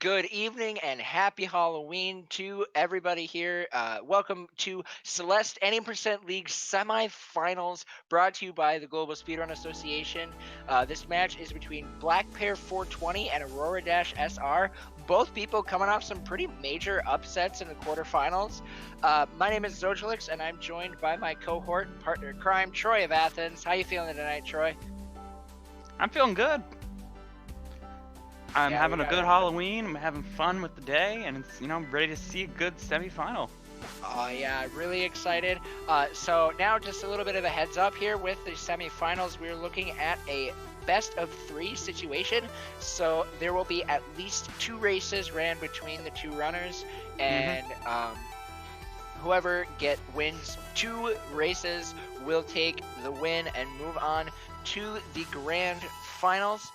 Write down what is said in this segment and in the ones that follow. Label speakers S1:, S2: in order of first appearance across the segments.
S1: Good evening and happy Halloween to everybody here. Welcome to Celeste Any% League Semifinals, brought to you by the Global Speedrun Association. This match is between blackpear420 and AuroraDash SR. Both people coming off some pretty major upsets in the quarterfinals. My name is Zojalix, and I'm joined by my cohort and partner in crime, Troy of Athens. How you feeling tonight, Troy?
S2: I'm feeling good. I'm
S1: Yeah,
S2: having a good Halloween. I'm having fun with the day, and it's, I'm ready to see a good semifinal.
S1: Oh yeah, really excited. So now just a little bit of a heads up here with the semifinals. We're looking at a best of 3 situation. So there will be at least 2 races ran between the 2 runners, and whoever wins 2 races will take the win and move on to the grand finals.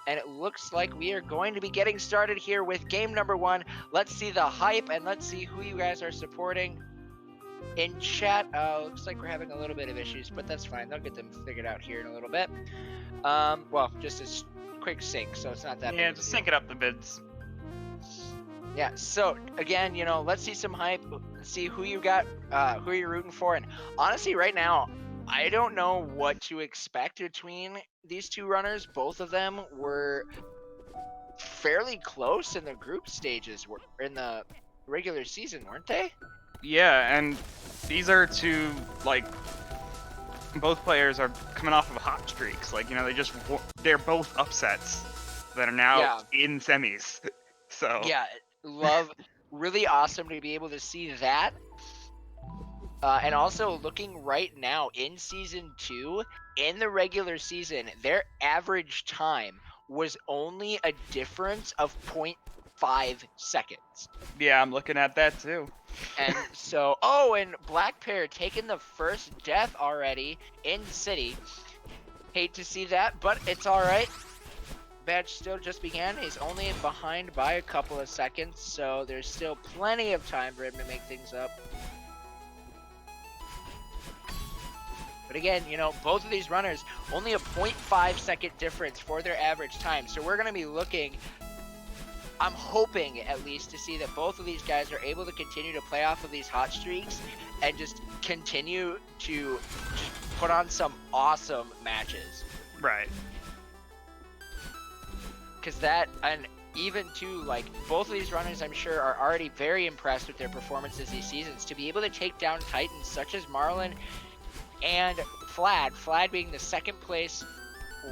S1: And it looks like we are going to be getting started here with game number 1. Let's see the hype and let's see who you guys are supporting. In chat, looks like we're having a little bit of issues, but that's fine. They'll get them figured out here in a little bit. Well, just a quick sync, so it's not that big.
S2: Yeah, just sync it up the bids.
S1: Yeah, so again, let's see some hype, see who you got, who you're rooting for. And honestly, right now, I don't know what to expect between these 2 runners. Both of them were fairly close in the group stages, in the regular season, weren't they?
S2: Yeah, and these are 2, both players are coming off of hot streaks. They're both upsets that are now in semis. So
S1: yeah, really awesome to be able to see that. And also looking right now in season 2, in the regular season, their average time was only a difference of 0.5 seconds.
S2: Yeah, I'm looking at that too.
S1: And so, and blackpear taking the first death already in city. Hate to see that, but it's all right. Match still just began. He's only behind by a couple of seconds, so there's still plenty of time for him to make things up. But again, both of these runners, only a 0.5 second difference for their average time. So we're going to be looking, I'm hoping at least, to see that both of these guys are able to continue to play off of these hot streaks and just continue to put on some awesome matches.
S2: Right.
S1: Because that, and even too, both of these runners, I'm sure, are already very impressed with their performances these seasons. To be able to take down titans such as Marlon and Flad being the 2nd place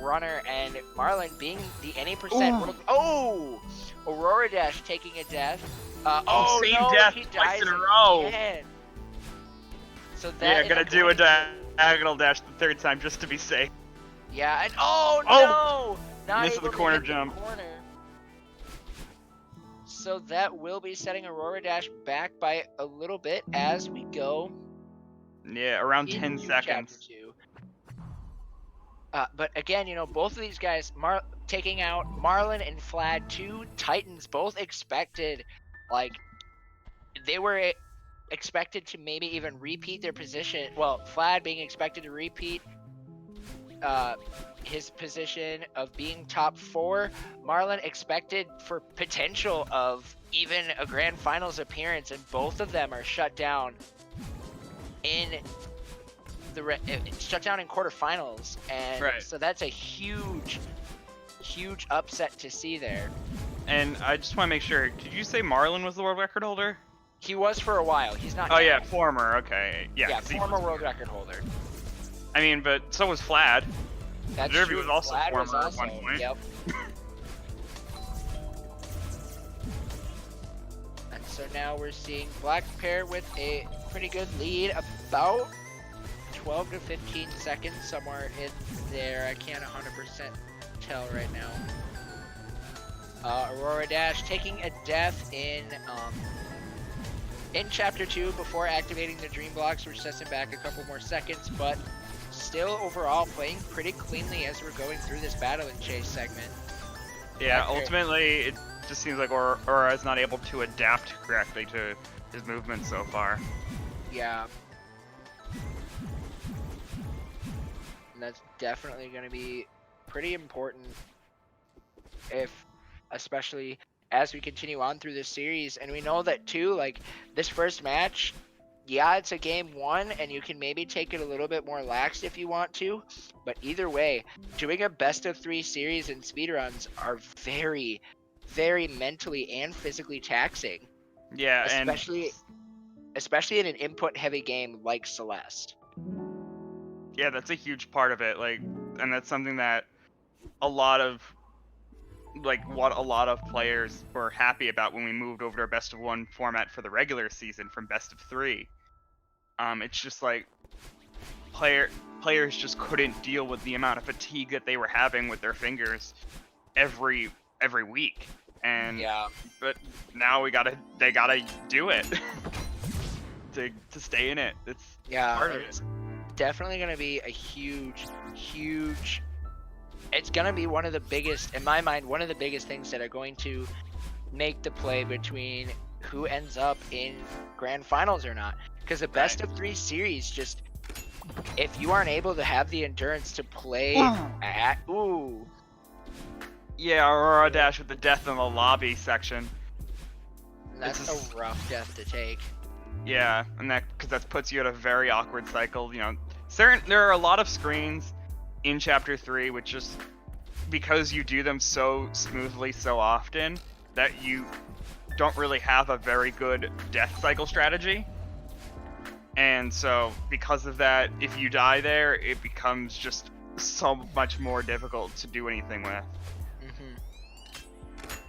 S1: runner, and Marlon being the any% world. Oh! AuroraDash taking a death.
S2: Same death twice in a row.
S1: Again. So that
S2: gonna do a diagonal dash the 3rd time just to be safe.
S1: Yeah, and no! Not
S2: Misses the corner jump.
S1: So that will be setting AuroraDash back by a little bit as we go.
S2: Yeah, around 10 seconds.
S1: But again, both of these guys taking out Marlon and Flad, 2 titans, both expected, they were expected to maybe even repeat their position. Well, Flad being expected to repeat his position of being top 4. Marlon expected for potential of even a grand finals appearance, and both of them are shut down in quarterfinals, and so that's a huge upset to see there.
S2: And I just want to make sure, did you say Marlon was the world record holder?
S1: He was for a while. He's not.
S2: Oh yeah, former. Okay, yeah.
S1: Former world record holder.
S2: I mean, but so was Flad.
S1: That's
S2: Derby
S1: true.
S2: was also
S1: Flad
S2: former
S1: was also,
S2: at one point.
S1: Yep. And so now we're seeing blackpear with a pretty good lead, about 12 to 15 seconds, somewhere in there. I can't 100% tell right now. AuroraDash taking a death in chapter 2 before activating the dream blocks, which sets him back a couple more seconds, but still overall playing pretty cleanly as we're going through this battle and chase segment.
S2: Yeah, ultimately it just seems like Aurora is not able to adapt correctly to his movement so far.
S1: Yeah. And that's definitely going to be pretty important, especially as we continue on through this series. And we know that too, like this first match, yeah, it's a game 1 and you can maybe take it a little bit more lax if you want to, but either way, doing a best of 3 series in speedruns are very, very mentally and physically taxing.
S2: Yeah,
S1: especially in an input heavy game like Celeste.
S2: Yeah, that's a huge part of it, like, and that's something that a lot of players were happy about when we moved over to our best of 1 format for the regular season from best of 3. It's just like players just couldn't deal with the amount of fatigue that they were having with their fingers every week. And
S1: yeah,
S2: but now they gotta do it to stay in it. It's part of it.
S1: Definitely gonna be a huge it's gonna be one of the biggest, in my mind, one of the biggest things that are going to make the play between who ends up in grand finals or not. Because the best of 3 series, just if you aren't able to have the endurance to play at
S2: yeah, AuroraDash with the death in the lobby section.
S1: That's a rough death to take.
S2: Yeah, and because that puts you at a very awkward cycle. You know, there are a lot of screens in Chapter 3, which just because you do them so smoothly so often that you don't really have a very good death cycle strategy. And so because of that, if you die there, it becomes just so much more difficult to do anything with.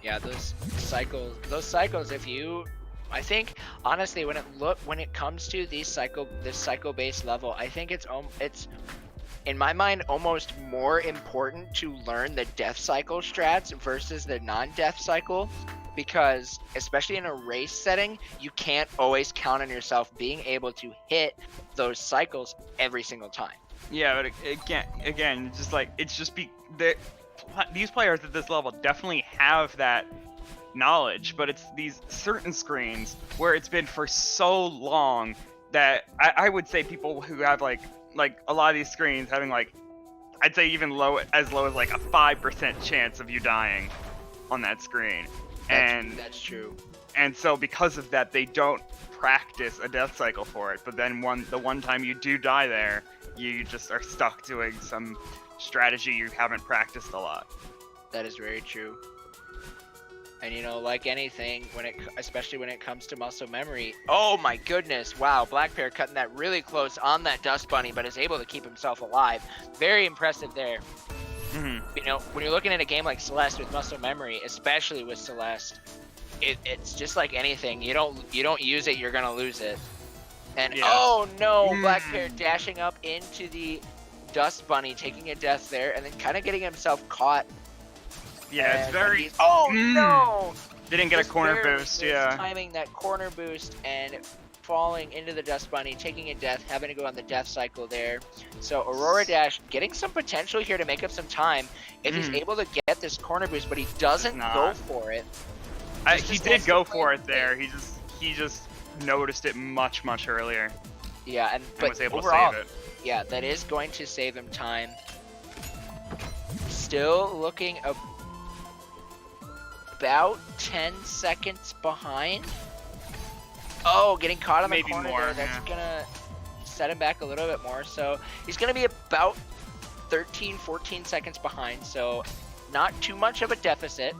S1: Yeah, those cycles, if you, I think honestly when it comes to this cycle based level, I think it's in my mind almost more important to learn the death cycle strats versus the non-death cycle, because especially in a race setting, you can't always count on yourself being able to hit those cycles every single time.
S2: Yeah, but again, just like these players at this level definitely have that knowledge, but it's these certain screens where it's been for so long that I would say people who have like a lot of these screens having like, I'd say even as low as like a 5% chance of you dying on that screen.
S1: That's true.
S2: And so because of that, they don't practice a death cycle for it. But then the one time you do die there, you just are stuck doing some strategy you haven't practiced a lot.
S1: That is very true. And you know, like anything, especially when it comes to muscle memory, oh my goodness, wow, blackpear cutting that really close on that dust bunny, but is able to keep himself alive. Very impressive there. You know, when you're looking at a game like Celeste with muscle memory, especially with Celeste, it's just like anything. You don't use it, you're gonna lose it. And oh no, blackpear dashing up into the dust bunny, taking a death there, and then kind of getting himself caught.
S2: Yeah, it's very.
S1: Oh no!
S2: Didn't get a corner boost. Yeah.
S1: Timing that corner boost and falling into the dust bunny, taking a death, having to go on the death cycle there. So AuroraDash getting some potential here to make up some time if he's able to get this corner boost, but he doesn't go for it.
S2: He did go for it there. He just noticed it much earlier.
S1: Yeah, and
S2: was able to save it.
S1: Yeah, that is going to save him time. Still looking about 10 seconds behind. Oh, getting caught on the corner there. That's gonna set him back a little bit more. So he's gonna be about 13-14 seconds behind. So not too much of a deficit.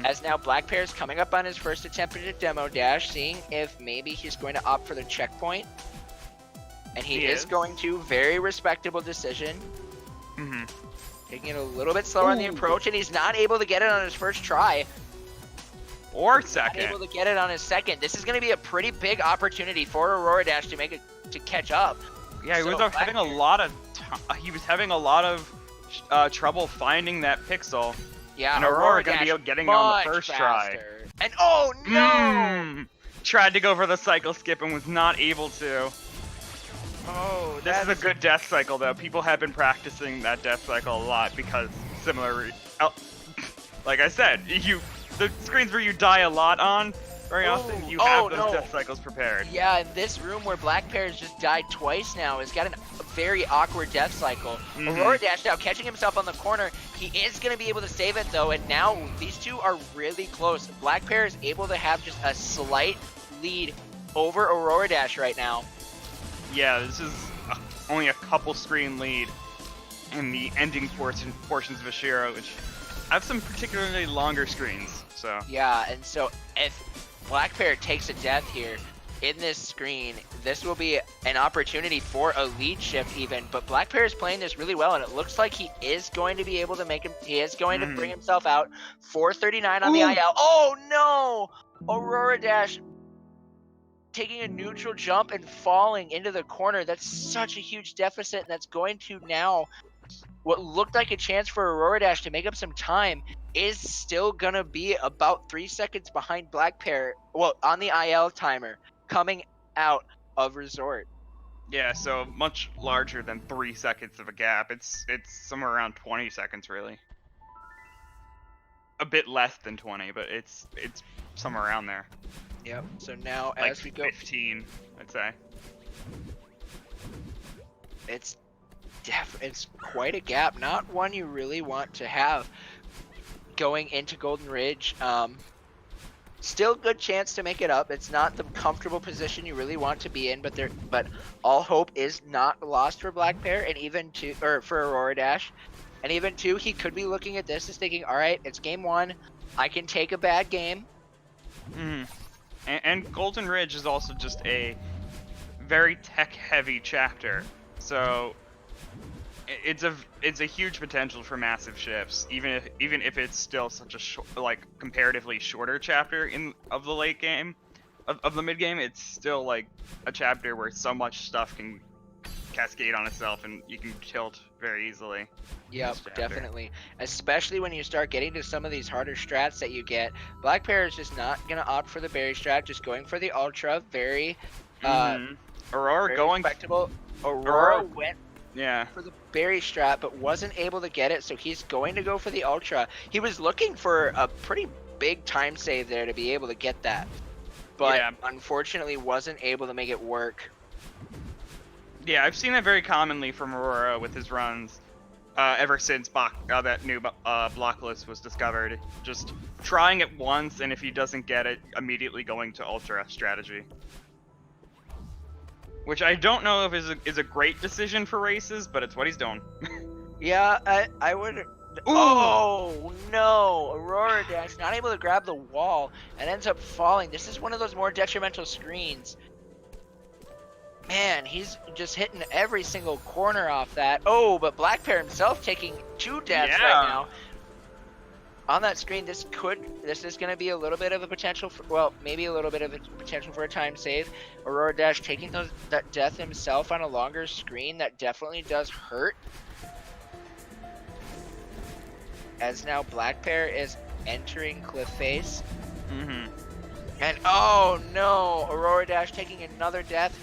S1: As now blackpear is coming up on his first attempt at a demo dash, seeing if maybe he's going to opt for the checkpoint. And he is going to. Very respectable decision. Taking it a little bit slower on the approach, and he's not able to get it on his first try.
S2: Or second.
S1: Not able to get it on his second. This is going to be a pretty big opportunity for AuroraDash to catch up.
S2: Yeah, he was having a lot of trouble finding that pixel.
S1: Yeah,
S2: and Aurora going to be getting it on the first try.
S1: And oh no!
S2: Tried to go for the cycle skip and was not able to.
S1: Oh,
S2: this is a good death cycle though. People have been practicing that death cycle a lot because like I said, the screens where you die a lot on, Very often you
S1: Oh,
S2: have those
S1: no.
S2: death cycles prepared.
S1: Yeah, and this room where blackpear has just died twice now has got a very awkward death cycle. AuroraDash now catching himself on the corner. He is going to be able to save it though, and now these two are really close. blackpear is able to have just a slight lead over AuroraDash right now.
S2: Yeah, this is only a couple screen lead in the ending portions of Ashiro, which have some particularly longer screens. So
S1: Yeah, and so if blackpear takes a death here in this screen, this will be an opportunity for a lead shift even, but blackpear is playing this really well, and it looks like he is going to be able to make him, he is going to bring himself out. 439 on the IL. Oh no! AuroraDash taking a neutral jump and falling into the corner. That's such a huge deficit, and that's going to now, what looked like a chance for AuroraDash to make up some time is still gonna be about 3 seconds behind blackpear, well, on the IL timer, coming out of Resort.
S2: yeah, so much larger than 3 seconds of a gap. It's somewhere around 20 seconds really. A bit less than 20, but it's somewhere around there.
S1: Yep. So now
S2: Like
S1: as we go,
S2: 15, I'd say.
S1: it's quite a gap, not one you really want to have going into Golden Ridge. Still good chance to make it up. It's not the comfortable position you really want to be in, but all hope is not lost for blackpear, and even for AuroraDash. And even too, he could be looking at this as thinking, all right, it's game 1. I can take a bad game.
S2: And Golden Ridge is also just a very tech-heavy chapter, so it's a huge potential for massive shifts, even if it's still such a comparatively shorter chapter of the late game, of the mid game. It's still like a chapter where so much stuff can cascade on itself, and you can tilt very easily.
S1: Yep, definitely. Especially when you start getting to some of these harder strats that you get. blackpear is just not gonna opt for the berry strat, just going for the ultra. Very
S2: Aurora
S1: very
S2: going
S1: respectable. Aurora went
S2: yeah
S1: for the berry strat, but wasn't able to get it, so he's going to go for the ultra. He was looking for a pretty big time save there to be able to get that, but unfortunately wasn't able to make it work.
S2: Yeah, I've seen that very commonly from Aurora with his runs ever since that new block list was discovered. Just trying it once, and if he doesn't get it, immediately going to ultra strategy. Which I don't know if is a great decision for races, but it's what he's doing.
S1: Yeah, I would. Ooh. Oh no! AuroraDash not able to grab the wall and ends up falling. This is one of those more detrimental screens. Man, he's just hitting every single corner off that. Oh, but blackpear himself taking 2 deaths right now. On that screen, this is going to be a little bit of a potential for, well, maybe a little bit of a potential for a time save. AuroraDash taking that death himself on a longer screen, that definitely does hurt. As now blackpear is entering cliff face. And oh no, AuroraDash taking another death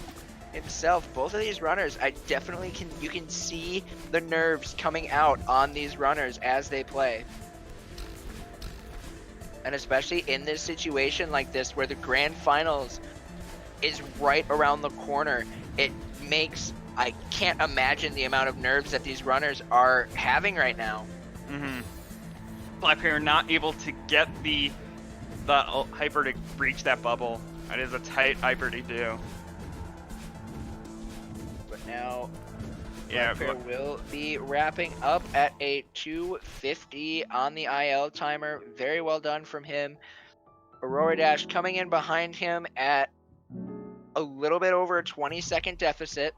S1: himself. Both of these runners, you can see the nerves coming out on these runners as they play. And especially in this situation like this, where the grand finals is right around the corner, I can't imagine the amount of nerves that these runners are having right now.
S2: blackpear not able to get the hyper to breach that bubble. That is a tight hyper to do.
S1: But now
S2: yeah,
S1: blackpear will be wrapping up at a 2:50 on the IL timer. Very well done from him. AuroraDash coming in behind him at a little bit over a 20-second deficit.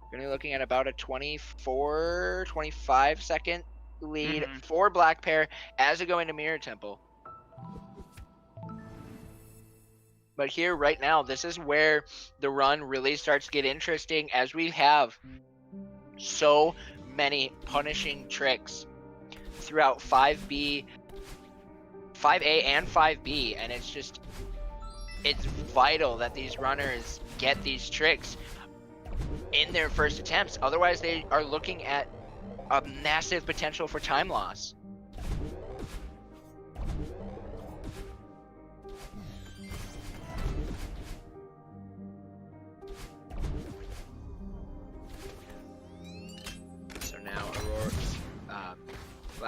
S1: We're going to be looking at about a 25 second lead for blackpear as they go into Mirror Temple. But here right now, this is where the run really starts to get interesting, as we have so many punishing tricks throughout 5A and 5B, and it's vital that these runners get these tricks in their first attempts. Otherwise, they are looking at a massive potential for time loss.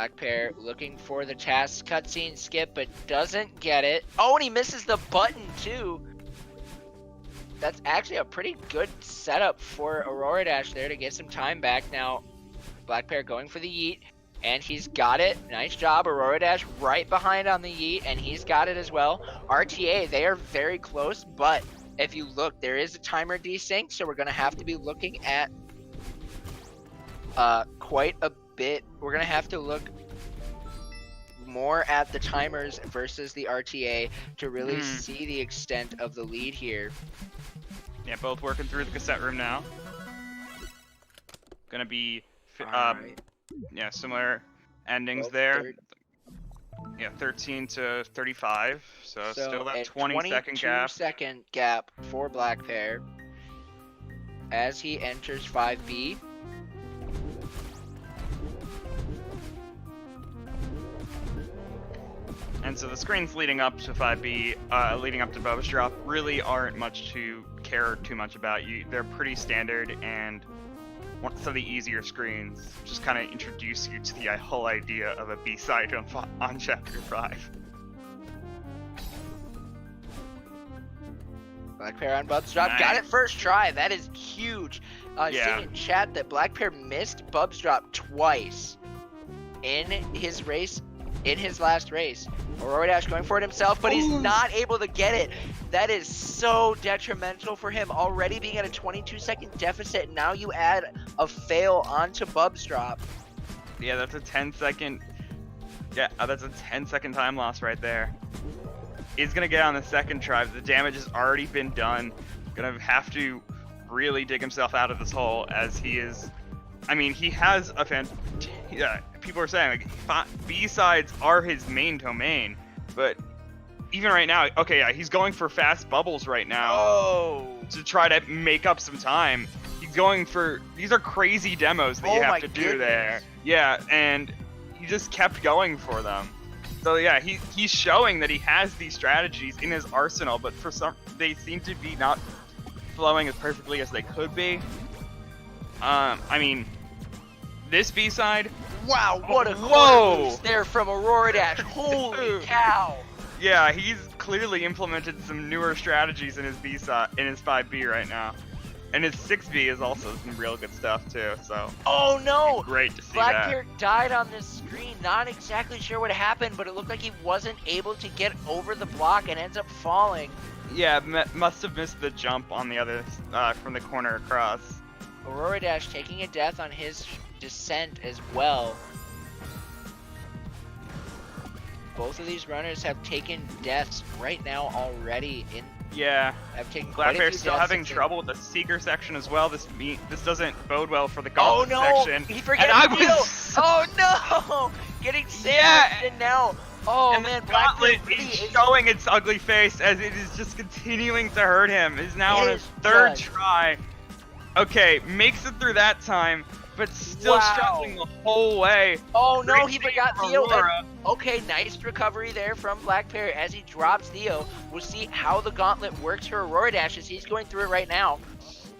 S1: blackpear looking for the task cutscene skip, but doesn't get it. Oh, and he misses the button too. That's actually a pretty good setup for AuroraDash there to get some time back. Now, blackpear going for the yeet, and he's got it. Nice job, AuroraDash right behind on the yeet, and he's got it as well. RTA, they are very close, but if you look, there is a timer desync, so we're going to have to be looking at quite a bit. We're going to have to look more at the timers versus the RTA to really see the extent of the lead here.
S2: Yeah, both working through the cassette room now. Gonna be,
S1: Right.
S2: yeah, similar endings
S1: Both
S2: there. Yeah, 13 to 35, so still that 20-second gap.
S1: 22-second gap for blackpear as he enters 5B.
S2: And so the screens leading up to 5B, leading up to Bubba's Drop, really aren't much to care too much about. They're pretty standard, and some of the easier screens just kind of introduce you to the whole idea of a B-side on Chapter 5.
S1: blackpear on Bub's Drop.
S2: Nice.
S1: Got it first try. That is huge.
S2: Yeah.
S1: Seeing in chat that blackpear missed Bub's Drop twice in his race, in his last race. AuroraDash going for it himself, but he's not able to get it. That is so detrimental for him, already being at a 22-second deficit. Now you add a fail onto Bub's Drop.
S2: Yeah, that's a 10-second. Yeah, that's a 10-second time loss right there. He's gonna get on the second try. The damage has already been done. Gonna have to really dig himself out of this hole, as he is. I mean, he has a yeah, people are saying like B-sides are his main domain, but even right now, okay, yeah, he's going for fast bubbles right now to try to make up some time. He's going for, these are crazy demos that you have to do there. Yeah, and he just kept going for them. So yeah, he's showing that he has these strategies in his arsenal, but for some, they seem to be not flowing as perfectly as they could be. I mean, this B-side.
S1: Wow, what a boost there from AuroraDash. Holy cow.
S2: Yeah, he's clearly implemented some newer strategies in his B-side, in his 5B right now. And his 6B is also some real good stuff too, so.
S1: Oh no!
S2: Great to see that.
S1: blackpear died on this screen. Not exactly sure what happened, but it looked like he wasn't able to get over the block and ends up falling.
S2: Yeah, must have missed the jump on the other, from the corner across.
S1: AuroraDash taking a death on his descent as well. Both of these runners have taken deaths right now already.
S2: Yeah,
S1: have taken quite a few
S2: blackpear's still having trouble with the Seeker section as well. This doesn't bode well for the Gauntlet section.
S1: He forgot the deal. Oh no! Getting sandwiched and now. Oh man,
S2: Gauntlet is showing its ugly face as it is just continuing to hurt him. Is now on his third try. Okay, makes it through that time, but still struggling the whole way.
S1: Oh no, he forgot Theo. Okay, nice recovery there from blackpear as he drops Theo. We'll see how the gauntlet works for AuroraDash as he's going through it right now.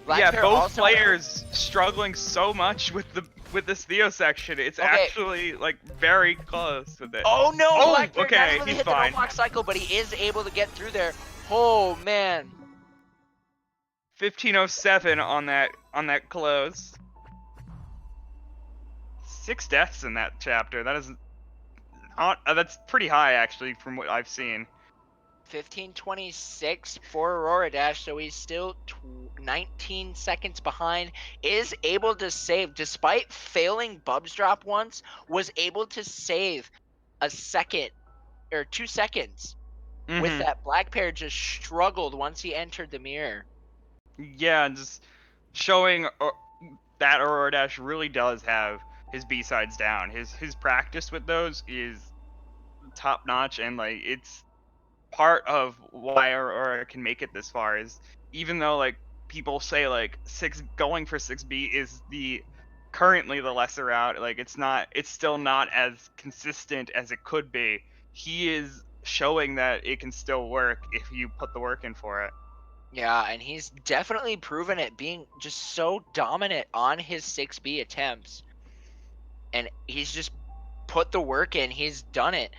S2: Yeah, both players struggling so much with this Theo section. It's actually like very close with it.
S1: Oh no, blackpear
S2: okay,
S1: definitely
S2: he's
S1: hit
S2: fine.
S1: the roadblock cycle, but he is able to get through there. Oh man.
S2: 15:07 on that close. 6 deaths in that chapter. That is not, that's pretty high actually from what I've seen.
S1: 15:26 for AuroraDash, so he's still 19 seconds behind. Is able to save, despite failing Bub's Drop once, was able to save a second or 2 seconds. With that, blackpear just struggled once he entered the mirror.
S2: Yeah, just showing that AuroraDash really does have his B-sides down. His practice with those is top notch, and like it's part of why Aurora can make it this far. Is even though like people say like going for 6B is currently the lesser route, like it's still not as consistent as it could be. He is showing that it can still work if you put the work in for it.
S1: Yeah, and he's definitely proven it, being just so dominant on his 6B attempts. And he's just put the work in. He's done it,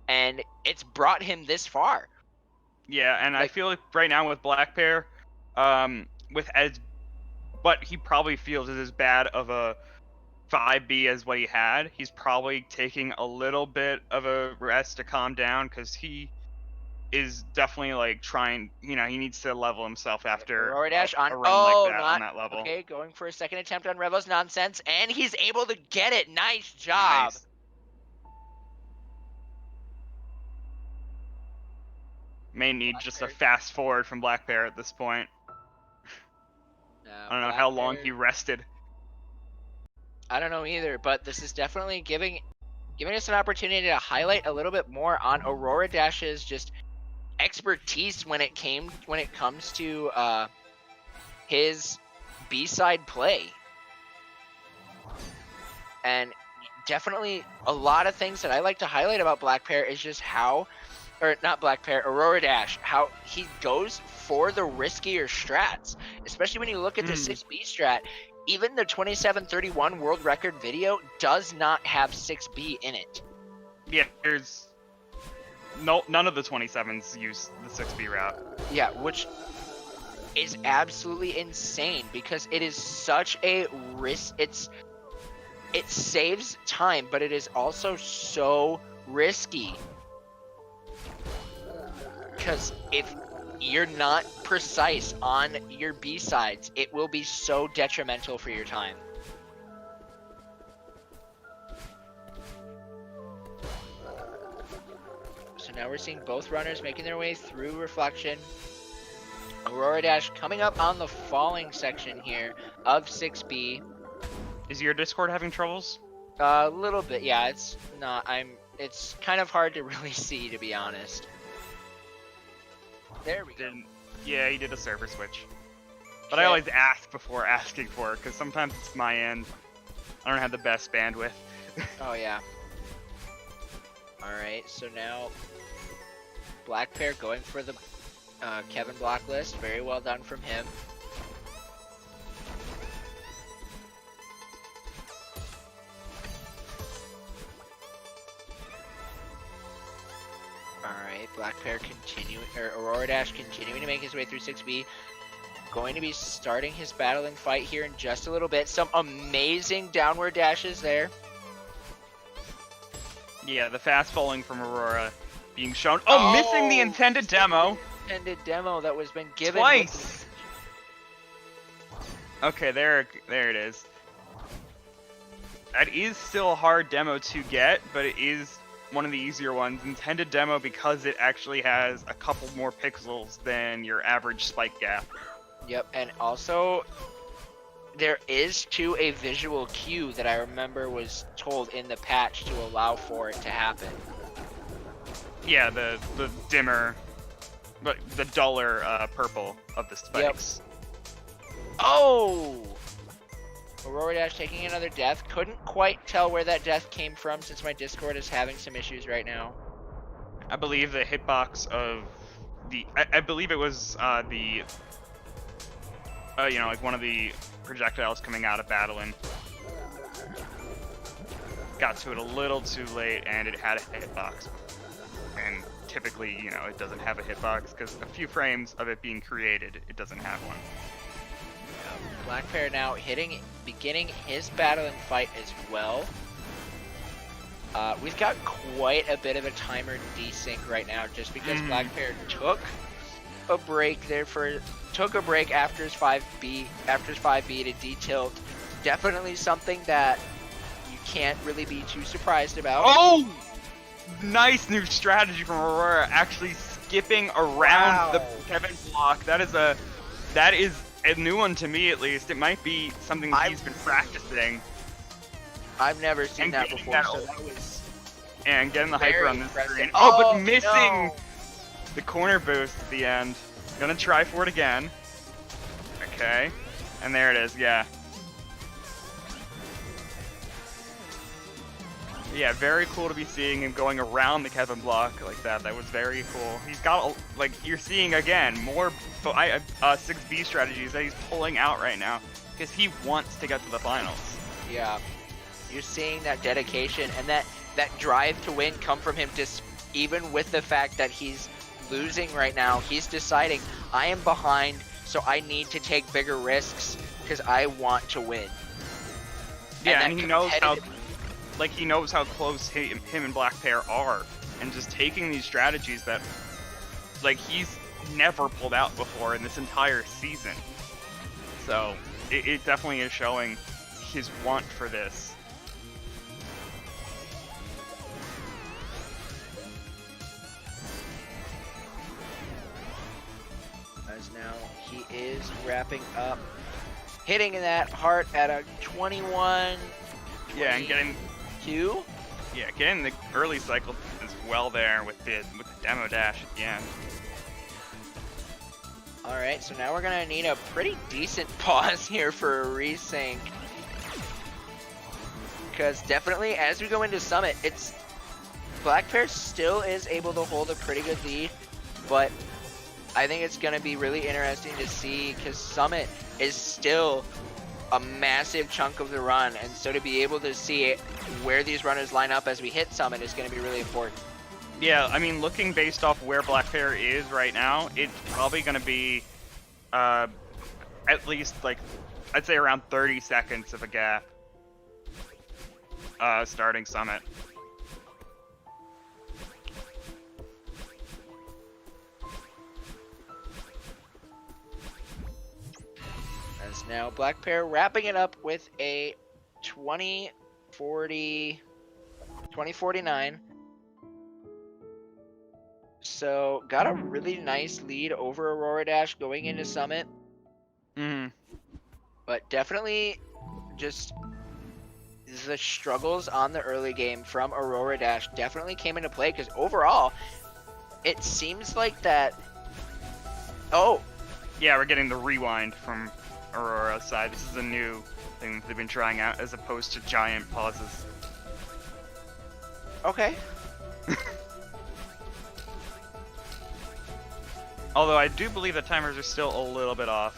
S1: and it's brought him this far.
S2: Yeah, and I
S1: Like-
S2: feel like right now with blackpear, with as what he probably feels is as bad of a 5B as what he had, he's probably taking a little bit of a rest to calm down because he is definitely like trying. You know, he needs to level himself after
S1: AuroraDash on.
S2: a run like that on
S1: Not
S2: that level.
S1: okay. Going for a second attempt on Revo's nonsense, and he's able to get it. Nice job.
S2: Nice. May need just a fast forward from blackpear at this point. I don't know how long he rested.
S1: I don't know either, but this is definitely giving us an opportunity to highlight a little bit more on AuroraDash's just expertise when it comes to his B-side play. And definitely a lot of things that I like to highlight about blackpear is just how, or not blackpear, AuroraDash, how he goes for the riskier strats, especially when you look at the 6B strat. Even the 27:31 world record video does not have 6B in it.
S2: Yeah, there's none of the 27s use the 6B route.
S1: Yeah, which is absolutely insane because it is such a risk. It saves time, but it is also so risky. Because if you're not precise on your B-sides, it will be so detrimental for your time. So now we're seeing both runners making their way through reflection. AuroraDash coming up on the falling section here of 6B.
S2: Is your Discord having troubles?
S1: A little bit, yeah. It's not. It's kind of hard to really see, to be honest. There we go.
S2: Yeah, he did a server switch. But I always ask before asking for it, because sometimes it's my end. I don't have the best bandwidth.
S1: Oh, yeah. Alright, so now blackpear going for the Kevin block list. Very well done from him. Alright, blackpear AuroraDash continuing to make his way through 6B. Going to be starting his battling fight here in just a little bit. Some amazing downward dashes there.
S2: Yeah, the fast falling from Aurora being shown. Oh, missing the intended demo.
S1: Intended demo that was been given
S2: twice. Okay, there it is. That is still a hard demo to get, but it is one of the easier ones. Intended demo because it actually has a couple more pixels than your average spike gap.
S1: Yep, and also there is too a visual cue that I remember was told in the patch to allow for it to happen.
S2: Yeah, the dimmer, but the duller purple of the spikes.
S1: Yep. Oh! AuroraDash taking another death. Couldn't quite tell where that death came from since my Discord is having some issues right now.
S2: I believe the hitbox of the... I believe it was the... you know, like one of the projectiles coming out of battling. Got to it a little too late, and it had a hitbox. And typically, you know, it doesn't have a hitbox, because a few frames of it being created, it doesn't have one.
S1: blackpear now beginning his battling fight as well. We've got quite a bit of a timer desync right now, just because blackpear took a break there took a break after his 5B to D-tilt. Definitely something that you can't really be too surprised about.
S2: Oh! Nice new strategy from Aurora, actually skipping around the Kevin block. That is a new one to me, at least. It might be something he's been practicing.
S1: I've never seen that before, so that was...
S2: And getting the hyper on this screen.
S1: Oh,
S2: but missing the corner boost at the end. Gonna try for it again. Okay. And there it is, yeah. Yeah, very cool to be seeing him going around the Kevin block like that. That was very cool. He's got, like, you're seeing, again, more 6B strategies that he's pulling out right now. Because he wants to get to the finals.
S1: Yeah. You're seeing that dedication and that drive to win come from him, just even with the fact that he's losing right now. He's deciding, I am behind, so I need to take bigger risks because I want to win.
S2: Yeah, and he knows how, like, he knows how close him and blackpear are, and just taking these strategies that, like, he's never pulled out before in this entire season. So it definitely is showing his want for this.
S1: As now he is wrapping up, hitting that heart at a 21.
S2: Yeah, and getting
S1: 2.
S2: Yeah, getting the early cycle as well there with the demo dash at the end.
S1: All right, so now we're gonna need a pretty decent pause here for a resync, because definitely as we go into Summit, it's blackpear still is able to hold a pretty good lead, but I think it's gonna be really interesting to see because Summit is still a massive chunk of the run, and so to be able to see where these runners line up as we hit Summit is going to be really important.
S2: Yeah, I mean, looking based off where blackpear is right now, it's probably going to be at least, like, I'd say around 30 seconds of a gap starting Summit.
S1: As now blackpear wrapping it up with a 2049. So got a really nice lead over AuroraDash going into Summit. But definitely just the struggles on the early game from AuroraDash definitely came into play, because overall it seems like that. Oh
S2: yeah, we're getting the rewind from Aurora's side. This is a new thing that they've been trying out as opposed to giant pauses.
S1: Okay.
S2: Although I do believe the timers are still a little bit off.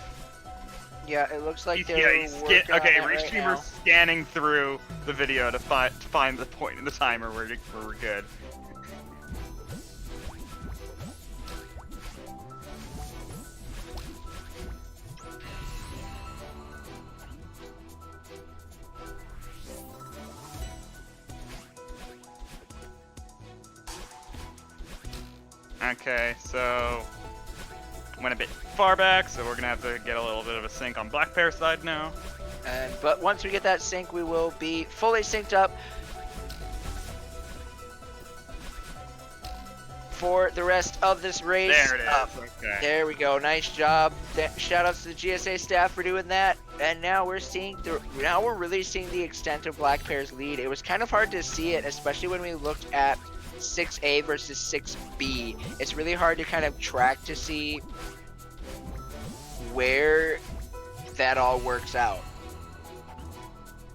S1: Yeah, it looks like they're
S2: okay,
S1: Restreamer's
S2: right scanning through the video to find the point in the timer where we're good. Okay, so went a bit far back, so we're gonna have to get a little bit of a sync on blackpear's side now.
S1: But once we get that sync, we will be fully synced up for the rest of this race.
S2: There it is. Okay.
S1: There we go. Nice job. Shout outs to the GSA staff for doing that. And now we're really seeing the extent of blackpear's lead. It was kind of hard to see it, especially when we looked at 6A versus 6B. It's really hard to kind of track to see where that all works out.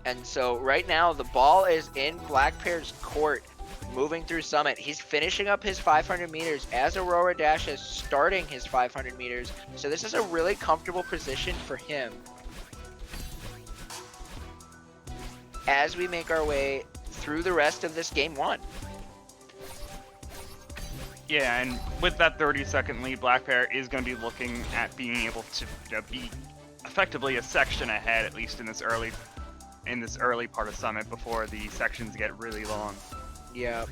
S1: And so right now the ball is in blackpear's court, moving through Summit. He's finishing up his 500 meters as AuroraDash is starting his 500 meters. So this is a really comfortable position for him as we make our way through the rest of this game 1.
S2: Yeah, and with that 30-second lead, blackpear is going to be looking at being able to be effectively a section ahead, at least in this early part of Summit, before the sections get really long.
S1: Yeah.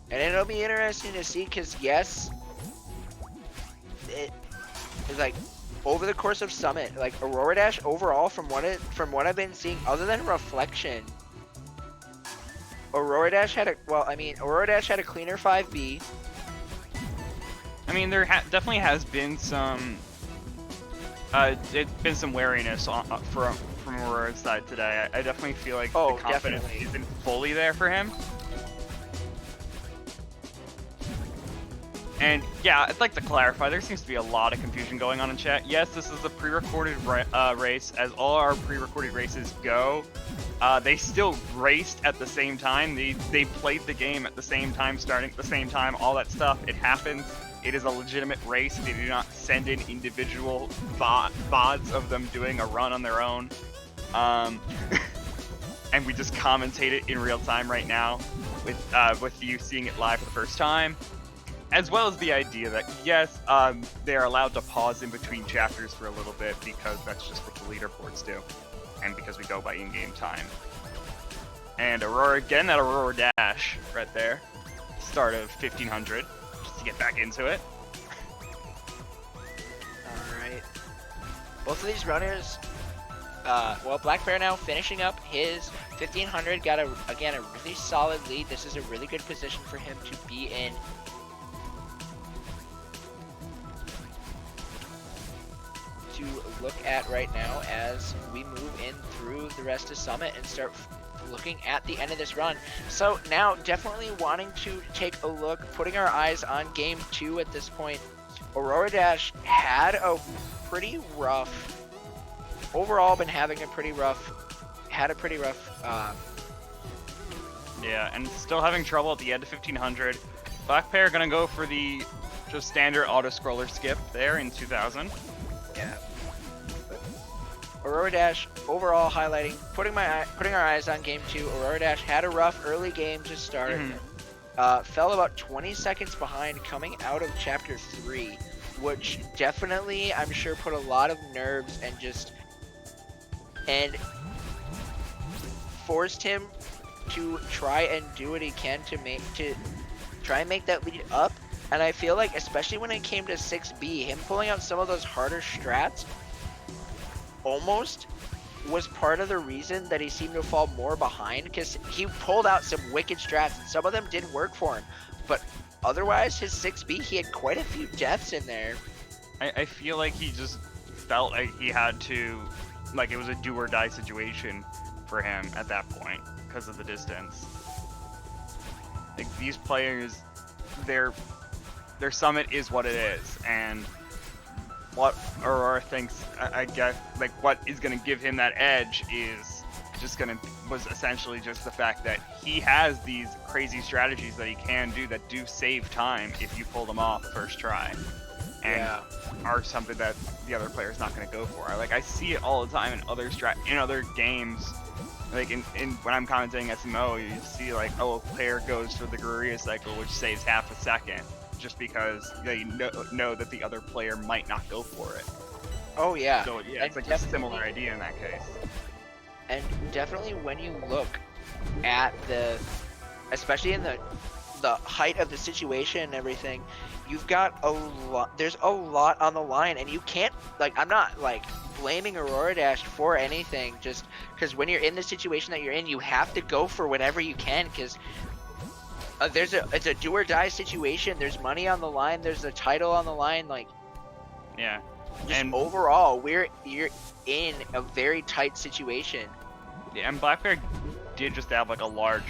S1: And it'll be interesting to see, because yes, it's like over the course of Summit, like AuroraDash overall, from what I've been seeing, other than Reflection, AuroraDash had a cleaner 5B.
S2: I mean, there definitely has been some wariness from Aurora's side today. I definitely feel like the confidence isn't fully there for him. And yeah, I'd like to clarify, there seems to be a lot of confusion going on in chat. Yes, this is a pre-recorded race, as all our pre-recorded races go. They still raced at the same time. They played the game at the same time, starting at the same time, all that stuff. It happens. It is a legitimate race. They do not send in individual VODs of them doing a run on their own. and we just commentate it in real time right now with you seeing it live for the first time, as well as the idea that yes, they're allowed to pause in between chapters for a little bit because that's just what the leaderboards do, and because we go by in-game time. And Aurora getting that AuroraDash right there, start of 1500, just to get back into it.
S1: All right, both of these runners. Well, blackpear now finishing up his 1500, got again a really solid lead. This is a really good position for him to be in. To look at right now as we move in through the rest of Summit and start looking at the end of this run. So now definitely wanting to take a look, putting our eyes on game 2 at this point. AuroraDash had a pretty rough, overall been having a pretty rough,
S2: Yeah, and still having trouble at the end of 1500. Blackpear gonna go for the just standard auto-scroller skip there in 2000.
S1: Yeah. AuroraDash overall highlighting, putting our eyes on game 2. AuroraDash had a rough early game to start. Fell about 20 seconds behind coming out of chapter 3, which definitely I'm sure put a lot of nerves and forced him to try and do what he can to try and make that lead up. And I feel like, especially when it came to 6B, him pulling out some of those harder strats almost was part of the reason that he seemed to fall more behind, because he pulled out some wicked strats and some of them did work for him. But otherwise, his 6B, he had quite a few deaths in there.
S2: I feel like he just felt like he had to, like it was a do or die situation for him at that point because of the distance. Like these players, their summit is what it is, and what Aurora thinks, I guess, like what is going to give him that edge was essentially just the fact that he has these crazy strategies that he can do that do save time if you pull them off first try, and are something that the other player is not going to go for. Like I see it all the time in other games. Like in when I'm commentating SMO, you see like, oh, a player goes for the Guerrilla cycle, which saves half a second, just because they know that the other player might not go for it.
S1: Oh yeah.
S2: So yeah, it's like a similar idea in that case.
S1: And definitely when you look at especially in the height of the situation and everything, you've got there's a lot on the line, and you can't, like, I'm not like blaming AuroraDash for anything, just because when you're in the situation that you're in, you have to go for whatever you can, because it's a do or die situation. There's money on the line, there's a title on the line, like,
S2: yeah.
S1: And overall, you're in a very tight situation.
S2: Yeah, and blackpear did just have like a large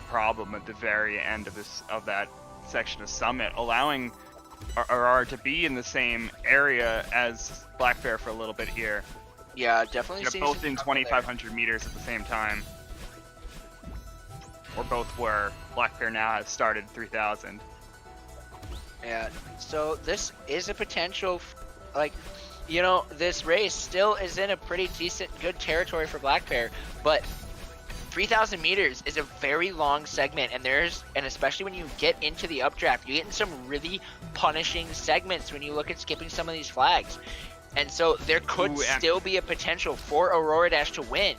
S2: problem at the very end of that section of Summit, allowing Aurora to be in the same area as blackpear for a little bit here.
S1: Yeah, definitely.
S2: They're both in 2,500 meters at the same time, or both were. Blackpear now has started 3,000.
S1: Yeah, so this is a potential, like, you know, this race still is in a pretty decent, good territory for blackpear, but 3,000 meters is a very long segment, and especially when you get into the updraft, you get in some really punishing segments when you look at skipping some of these flags. And so there could still be a potential for AuroraDash to win.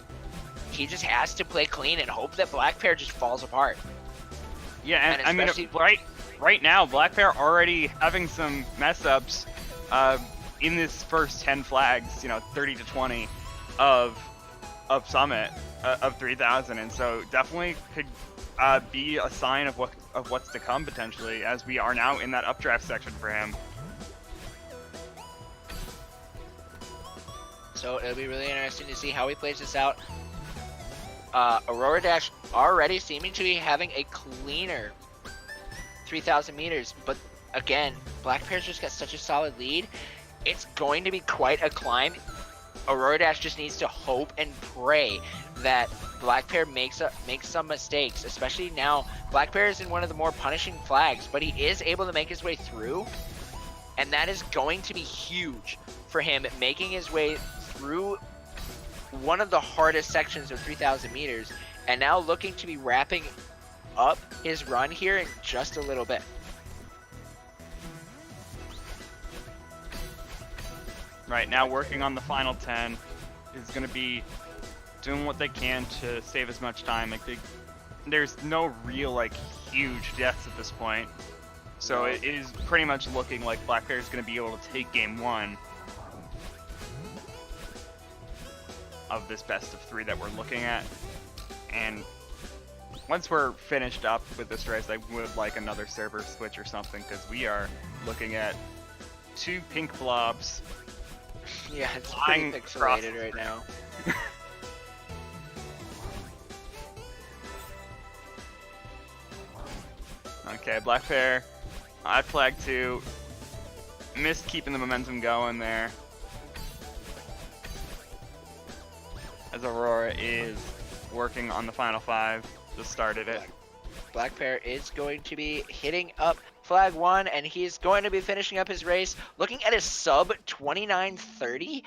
S1: He just has to play clean and hope that blackpear just falls apart.
S2: Yeah, and I mean, right now, blackpear already having some mess ups in this first 10 flags, 30 to 20 of Summit of 3,000, and so definitely could be a sign of what's to come potentially, as we are now in that updraft section for him.
S1: So it'll be really interesting to see how he plays this out. AuroraDash already seeming to be having a cleaner 3,000 meters, but again, blackpear's just got such a solid lead. It's going to be quite a climb. AuroraDash just needs to hope and pray that blackpear makes some mistakes, especially now. Blackpear is in one of the more punishing flags, but he is able to make his way through, and that is going to be huge for him, making his way through one of the hardest sections of 3,000 meters, and now looking to be wrapping up his run here in just a little bit.
S2: Right now, working on the final 10 is going to be doing what they can to save as much time. Like there's no real like huge deaths at this point, so it is pretty much looking like blackpear is going to be able to take game 1 of this best of 3 that we're looking at. And once we're finished up with this race, I would like another server switch or something, because we are looking at 2 pink blobs.
S1: Yeah, it's pretty pixelated right now.
S2: Okay, blackpear, I flag 2, missed keeping the momentum going there, as Aurora is working on the final 5, just started it.
S1: blackpear is going to be hitting up flag 1, and he's going to be finishing up his race. Looking at his sub 29:30,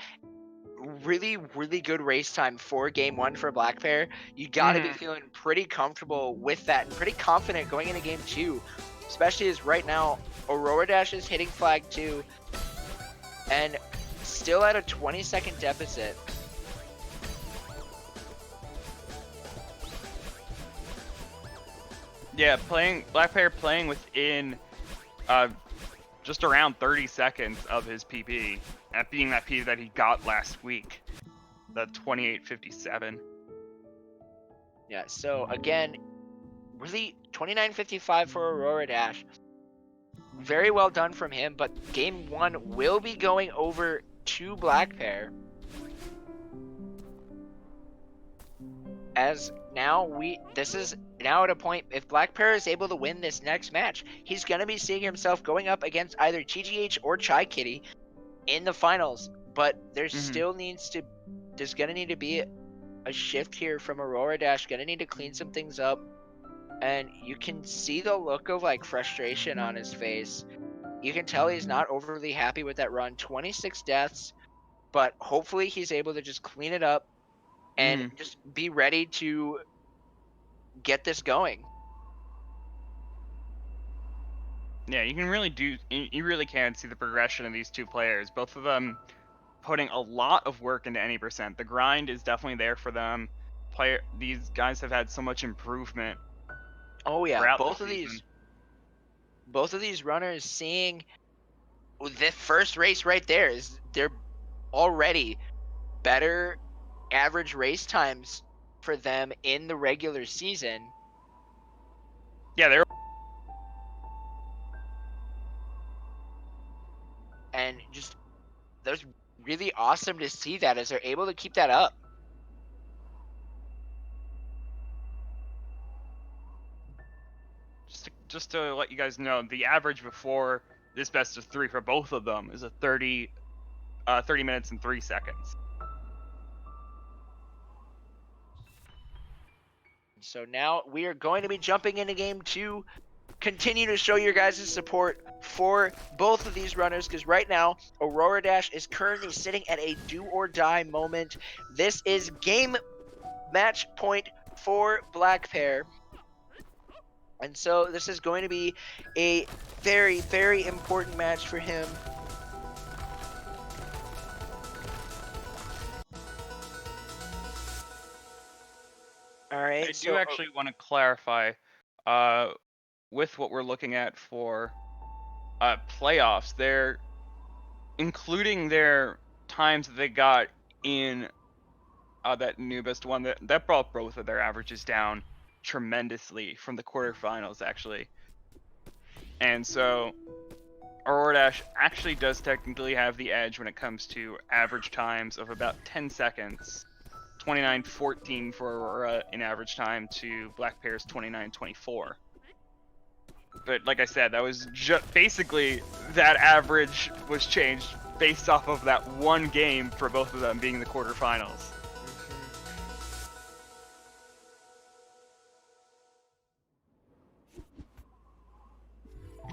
S1: really good race time for game 1 for blackpear. You got to be feeling pretty comfortable with that and pretty confident going into game 2, especially as right now AuroraDash is hitting flag 2 and still at a 20-second deficit.
S2: Yeah, blackpear playing within just around 30 seconds of his PB, that being that PB that he got last week, the 28:57.
S1: Yeah, so again, really 29:55 for AuroraDash. Very well done from him, but game 1 will be going over to blackpear. As now this is now at a point, if blackpear is able to win this next match, he's going to be seeing himself going up against either TGH or Chai Kitty in the finals. But there still there's going to need to be a shift here from AuroraDash. Going to need to clean some things up, and you can see the look of like frustration on his face. You can tell he's not overly happy with that run. 26 deaths, but hopefully he's able to just clean it up and just be ready to get this going.
S2: Yeah, you really can see the progression of these 2 players. Both of them putting a lot of work into any percent. The grind is definitely there for them. These guys have had so much improvement.
S1: Oh yeah, both of these runners, seeing the first race right there, is they're already better average race times for them in the regular season.
S2: Yeah, they're
S1: and just that's really awesome to see that as they're able to keep that up.
S2: Just to let you guys know, the average before this best of 3 for both of them is a 30 minutes and 3 seconds.
S1: So now we are going to be jumping into game 2. Continue to show your guys' support for both of these runners, because right now AuroraDash is currently sitting at a do or die moment. This is game match point for blackpear, and so this is going to be a very important match for him. All right,
S2: I do actually want to clarify with what we're looking at for playoffs. They're including their times that they got in that newest one that brought both of their averages down tremendously from the quarterfinals, actually. And so AuroraDash actually does technically have the edge when it comes to average times of about 10 seconds. 29:14 for Aurora in average time to blackpear's 29:24. But like I said, that was just basically that average was changed based off of that one game for both of them being the quarterfinals.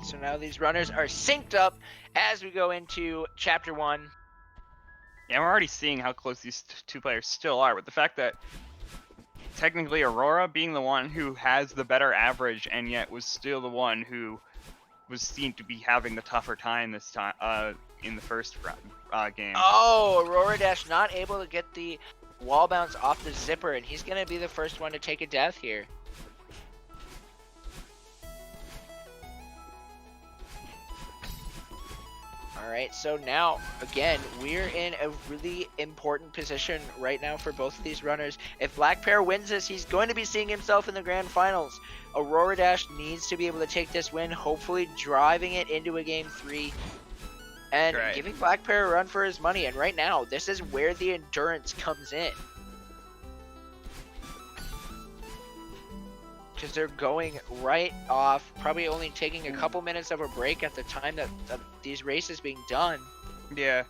S1: So now these runners are synced up as we go into chapter 1.
S2: Yeah, we're already seeing how close these two players still are, with the fact that technically Aurora being the one who has the better average and yet was still the one who was seen to be having the tougher time this time in the first game.
S1: Oh, AuroraDash not able to get the wall bounce off the zipper, and he's going to be the first one to take a death here. Alright, so now, again, we're in a really important position right now for both of these runners. If blackpear wins this, he's going to be seeing himself in the grand finals. AuroraDash needs to be able to take this win, hopefully driving it into a game 3 and giving blackpear a run for his money. And right now, this is where the endurance comes in. Because they're going right off, probably only taking a couple minutes of a break at the time that these races being done.
S2: Yeah,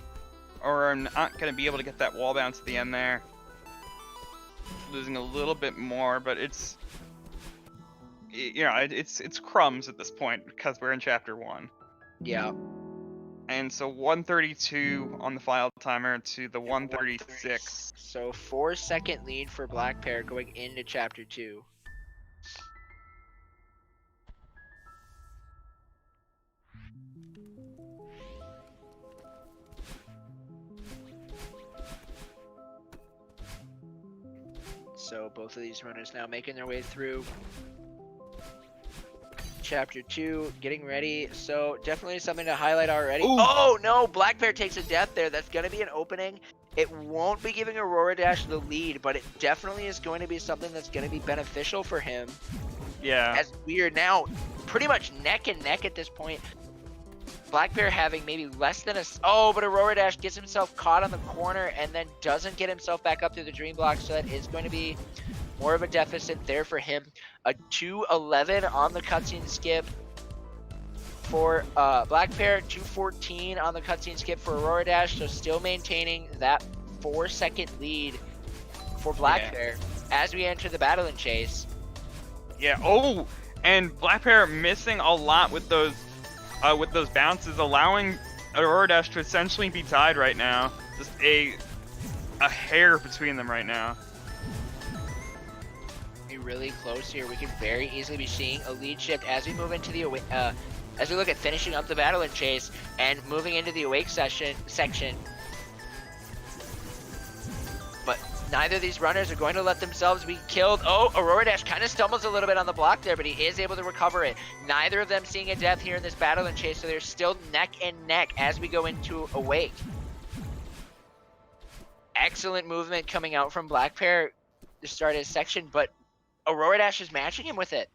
S2: or I'm not going to be able to get that wall bounce at the end there. Losing a little bit more, but it's, you know, it's crumbs at this point because we're in chapter 1.
S1: Yeah.
S2: And so 132 on the file timer to the 136.
S1: So 4-second lead for blackpear going into chapter 2. So both of these runners now making their way through chapter 2, getting ready. So definitely something to highlight already. Ooh. Oh no, blackpear takes a death there. That's going to be an opening. It won't be giving AuroraDash the lead, but it definitely is going to be something that's going to be beneficial for him.
S2: Yeah.
S1: As we are now pretty much neck and neck at this point. blackpear having maybe less than a... Oh, but AuroraDash gets himself caught on the corner and then doesn't get himself back up through the dream block, so that is going to be more of a deficit there for him. A 2-11 on the cutscene skip for blackpear, 2-14 on the cutscene skip for AuroraDash, so still maintaining that 4-second lead for blackpear as we enter the battle and chase.
S2: Yeah, oh, and blackpear missing a lot with those bounces, allowing AuroraDash to essentially be tied right now. Just a hair between them right now.
S1: Be really close here. We could very easily be seeing a lead shift as we move into the as we look at finishing up the battle and chase and moving into the awake section. But neither of these runners are going to let themselves be killed. Oh, AuroraDash kind of stumbles a little bit on the block there, but he is able to recover it. Neither of them seeing a death here in this battle and chase, so they're still neck and neck as we go into awake. Excellent movement coming out from blackpear to start his section, but AuroraDash is matching him with it.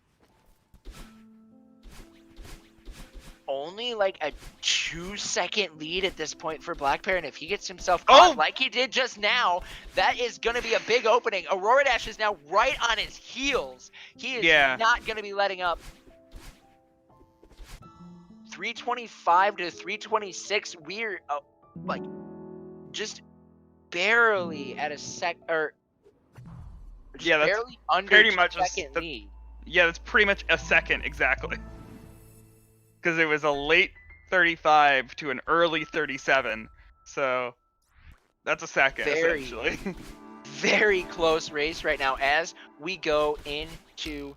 S1: Only like a 2-second lead at this point for blackpear, and if he gets himself caught like he did just now, that is going to be a big opening. AuroraDash is now right on his heels. He is not going to be letting up. 325 to 326. We're like just barely at a barely under
S2: pretty much
S1: a second lead.
S2: Yeah, that's pretty much a second exactly. Because it was a late 35 to an early 37, so that's a second, essentially.
S1: Very close race right now as we go into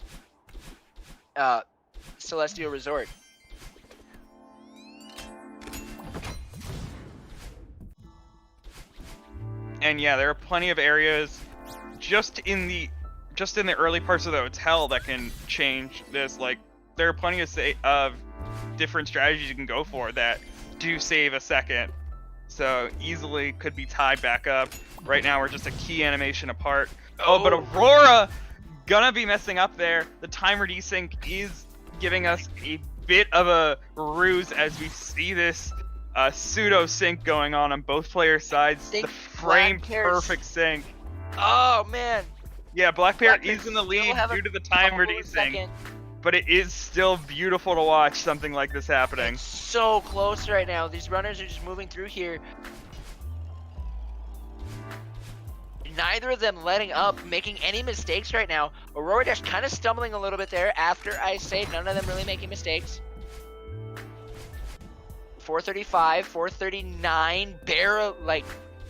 S1: Celestial Resort.
S2: And yeah, there are plenty of areas just in the early parts of the hotel that can change this. Like, there are plenty of different strategies you can go for that do save a second, so easily could be tied back up. Right now we're just a key animation apart. Oh, but Aurora gonna be messing up there. The timer desync is giving us a bit of a ruse as we see this pseudo sync going on both players' sides. The frame perfect sync.
S1: Oh man,
S2: yeah, blackpear is in the lead due to the timer desync. But it is still beautiful to watch something like this happening.
S1: It's so close right now. These runners are just moving through here. Neither of them letting up, making any mistakes right now. AuroraDash kind of stumbling a little bit there after I say none of them really making mistakes. 435, 439,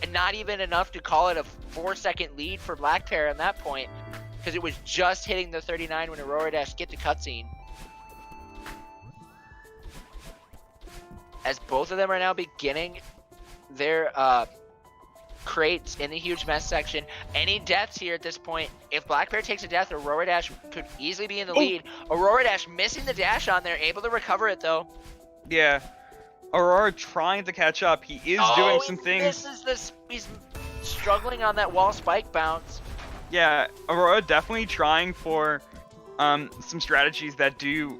S1: and not even enough to call it a 4-second lead for blackpear at that point, because it was just hitting the 39 when AuroraDash get the cutscene. As both of them are now beginning their crates in the huge mess section. Any deaths here at this point, if blackpear takes a death, AuroraDash could easily be in the lead. AuroraDash missing the dash on there, able to recover it though.
S2: Yeah. Aurora trying to catch up. He is doing some things.
S1: Misses this. He's struggling on that wall spike bounce.
S2: Yeah, Aurora definitely trying for some strategies that do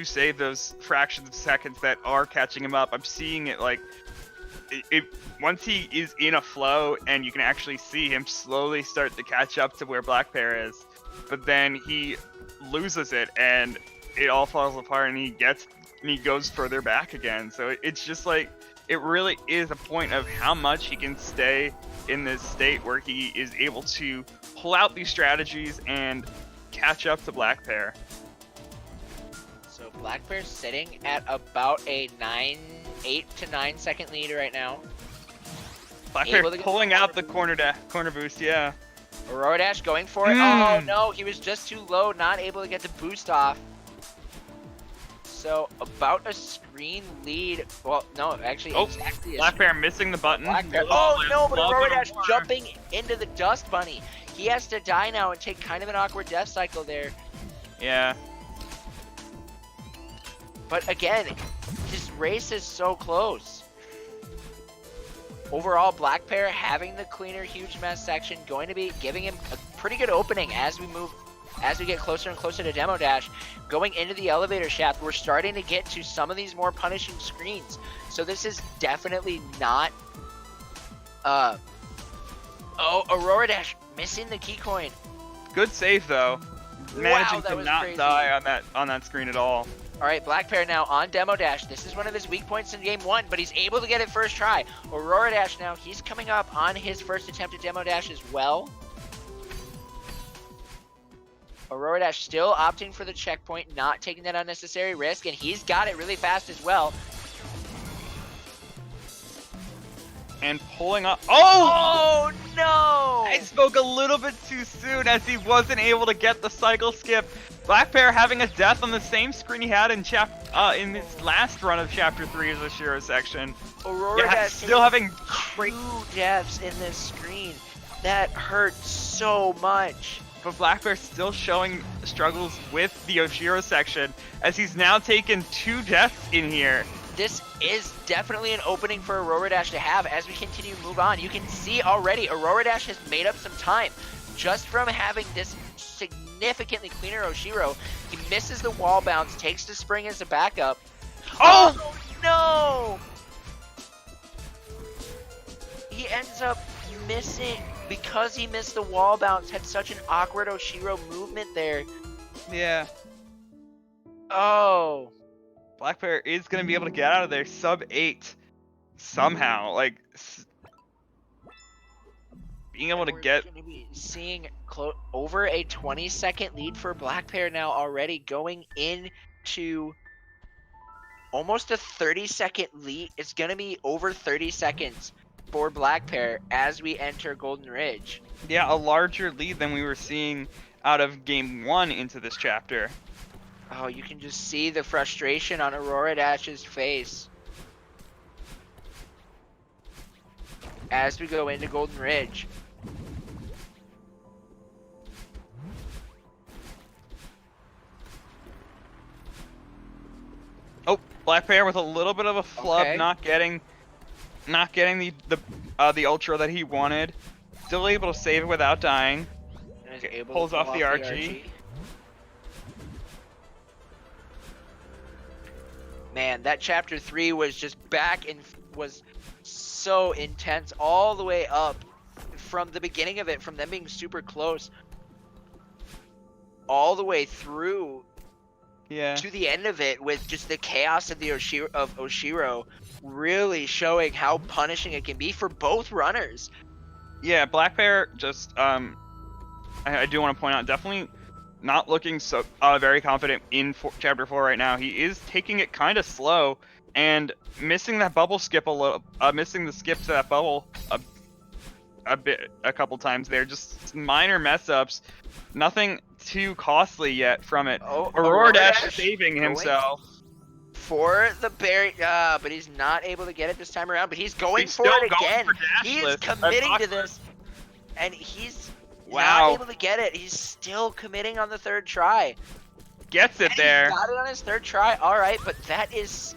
S2: save those fractions of seconds that are catching him up. I'm seeing it like once he is in a flow and you can actually see him slowly start to catch up to where blackpear is, but then he loses it and it all falls apart and he goes further back again. So it's just like, it really is a point of how much he can stay in this state where he is able to pull out these strategies and catch up to blackpear.
S1: So blackpear sitting at about a 8 to 9 second lead right now.
S2: Blackpear pulling out the corner boost, yeah.
S1: AuroraDash going for it. Oh no, he was just too low, not able to get the boost off. So about a screen lead. Well, no, actually, exactly.
S2: blackpear missing the button.
S1: Oh no, but AuroraDash jumping into the dust bunny. He has to die now and take kind of an awkward death cycle there.
S2: Yeah.
S1: But again, this race is so close. Overall, blackpear having the cleaner huge mess section, going to be giving him a pretty good opening as we get closer and closer to Demo Dash. Going into the elevator shaft, we're starting to get to some of these more punishing screens. So this is definitely not AuroraDash missing the key coin.
S2: Good save though. Managing
S1: that
S2: to
S1: was
S2: not
S1: crazy.
S2: die on that screen at all.
S1: Alright, blackpear now on Demo Dash. This is one of his weak points in game 1, but he's able to get it first try. AuroraDash now, he's coming up on his first attempt at Demo Dash as well. AuroraDash still opting for the checkpoint, not taking that unnecessary risk, and he's got it really fast as well.
S2: And pulling up. Oh!
S1: No!
S2: I spoke a little bit too soon as he wasn't able to get the cycle skip. blackpear having a death on the same screen he had in his last run of Chapter 3 of the Shiro section.
S1: AuroraDash
S2: still having
S1: 2 deaths in this screen. That hurts so much.
S2: But blackpear still showing struggles with the Oshiro section as he's now taken 2 deaths in here.
S1: This is definitely an opening for AuroraDash to have as we continue to move on. You can see already AuroraDash has made up some time just from having this significantly cleaner Oshiro. He misses the wall bounce, takes the spring as a backup. Oh no! He ends up missing because he missed the wall bounce. Had such an awkward Oshiro movement there.
S2: Yeah.
S1: Oh.
S2: blackpear is going to be able to get out of there sub 8 somehow. Like, being able to get...
S1: We're going to be seeing over a 20-second lead for blackpear now already, going into almost a 30-second lead. It's going to be over 30 seconds for blackpear as we enter Golden Ridge.
S2: Yeah, a larger lead than we were seeing out of Game 1 into this chapter.
S1: Oh, you can just see the frustration on AuroraDash's face as we go into Golden Ridge.
S2: Oh, blackpear with a little bit of a flub,
S1: Okay.
S2: not getting the ultra that he wanted. Still able to save it without dying.
S1: And is able
S2: Pulls
S1: to pull
S2: off the RG.
S1: Man, that chapter 3 was just back and was so intense all the way up from the beginning of it, from them being super close all the way through to the end of it, with just the chaos of the Oshiro really showing how punishing it can be for both runners.
S2: Yeah, blackpear just I do want to point out, definitely not looking so very confident in Chapter 4 right now. He is taking it kind of slow and missing that bubble skip a little, missing the skip to that bubble a couple times there. Just minor mess ups, nothing too costly yet from it.
S1: Oh,
S2: AuroraDash saving
S1: going
S2: himself
S1: for the berry, but he's not able to get it this time around. But he's going for
S2: still
S1: it
S2: going
S1: again.
S2: for
S1: He is
S2: dashless.
S1: committing
S2: That's
S1: to this, and he's
S2: Wow.
S1: not able to get it. He's still committing on the third try.
S2: Gets it
S1: And
S2: there.
S1: He got it on his third try. All right, but that is,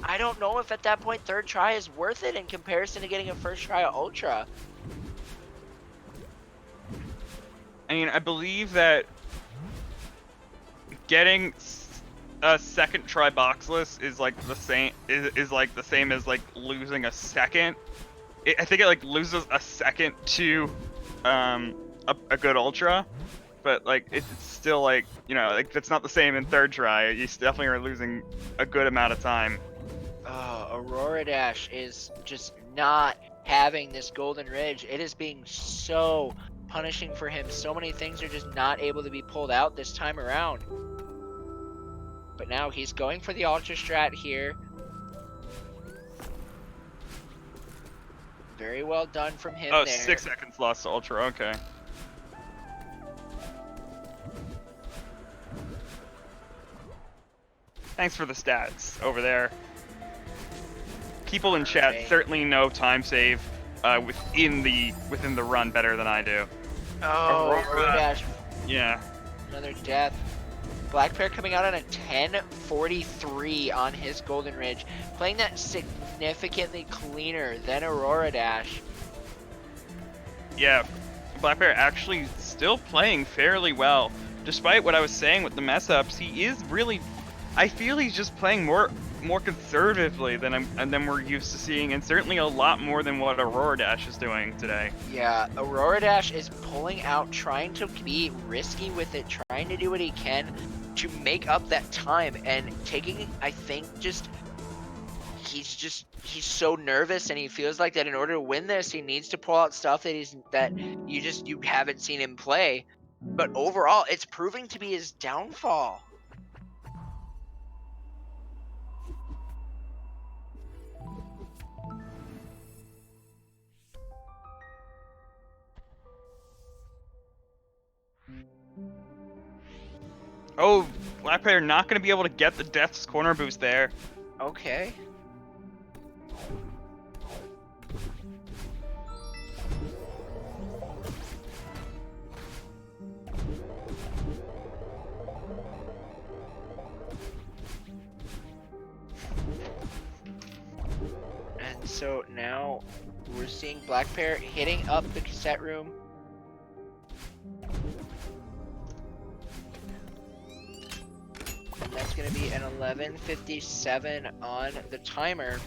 S1: I don't know if at that point third try is worth it in comparison to getting a first try at Ultra.
S2: I mean, I believe that getting a second try boxless is like the same is like the same as like losing a second. I think it like loses a second to a good ultra, but like it's still like, you know, like that's not the same in third try. You definitely are losing a good amount of time.
S1: AuroraDash is just not having this golden ridge. It is being so punishing for him. So many things are just not able to be pulled out this time around. But now he's going for the ultra strat here. Very well done from him there.
S2: 6 seconds lost to ultra. Okay. Thanks for the stats over there. People in chat certainly know time save within the run better than I do.
S1: Oh, AuroraDash.
S2: Yeah.
S1: Another death. blackpear coming out on a 10:43 on his golden ridge, playing that significantly cleaner than AuroraDash.
S2: Yeah, blackpear actually still playing fairly well, despite what I was saying with the mess ups. He is really, I feel he's just playing more conservatively than we're used to seeing, and certainly a lot more than what AuroraDash is doing today.
S1: Yeah, AuroraDash is pulling out, trying to be risky with it, trying to do what he can to make up that time, and taking, I think, he's so nervous, and he feels like that in order to win this, he needs to pull out stuff that you haven't seen him play. But overall, it's proving to be his downfall.
S2: Oh, blackpear not going to be able to get the Death's Corner boost there.
S1: Okay. And so now we're seeing blackpear hitting up the cassette room. And that's going to be an 11:57 on the timer.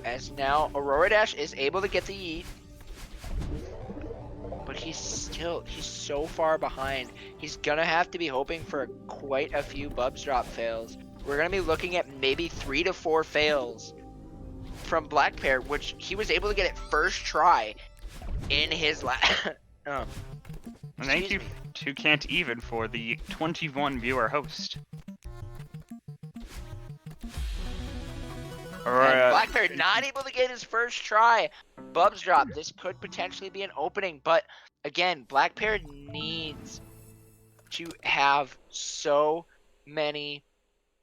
S1: As now AuroraDash is able to get the yeet. But he's so far behind. He's gonna have to be hoping for quite a few Bubs drop fails. We're gonna be looking at maybe 3 to 4 fails from blackpear, which he was able to get it first try in his
S2: And thank you to Can't Even for the 21 viewer host.
S1: And blackpear not able to get his first try. Bubs drop. This could potentially be an opening, but again, blackpear needs to have so many.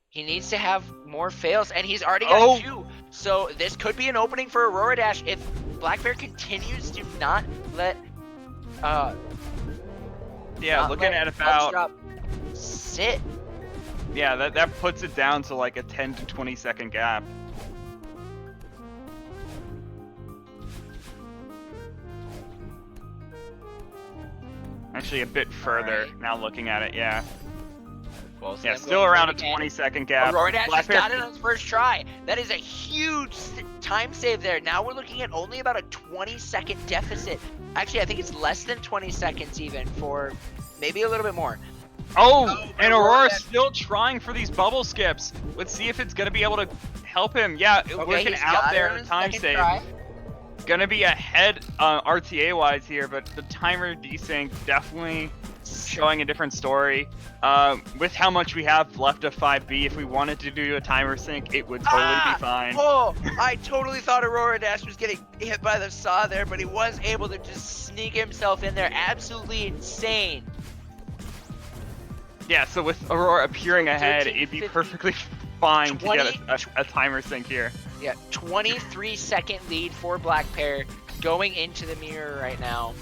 S1: He needs to have more fails, and he's already got 2. So this could be an opening for AuroraDash if blackpear continues to not let
S2: looking at about
S1: drop sit.
S2: Yeah, that puts it down to like a 10 to 20 second gap. Actually, a bit further now looking at it, yeah.
S1: Both
S2: yeah, still around a 20-second gap.
S1: AuroraDash just got it on his first try. That is a huge time save there. Now we're looking at only about a 20-second deficit. Actually, I think it's less than 20 seconds even, for maybe a little bit more.
S2: Oh, and
S1: Aurora
S2: Aurora's still trying for these bubble skips. Let's see if it's gonna be able to help him. Yeah, working
S1: he's
S2: out
S1: got
S2: there
S1: it on
S2: in a
S1: his
S2: time
S1: second
S2: save.
S1: try.
S2: Gonna be ahead RTA wise here, but the timer desync definitely showing a different story. With how much we have left of 5B, if we wanted to do a timer sync, it would totally be fine.
S1: Oh, I totally thought AuroraDash was getting hit by the saw there, but he was able to just sneak himself in there. Absolutely insane.
S2: Yeah, so with Aurora appearing ahead,
S1: 13,
S2: it'd be
S1: 50,
S2: perfectly fine
S1: 20,
S2: to get a timer sync here.
S1: Yeah, 23-second lead for blackpear going into the mirror right now.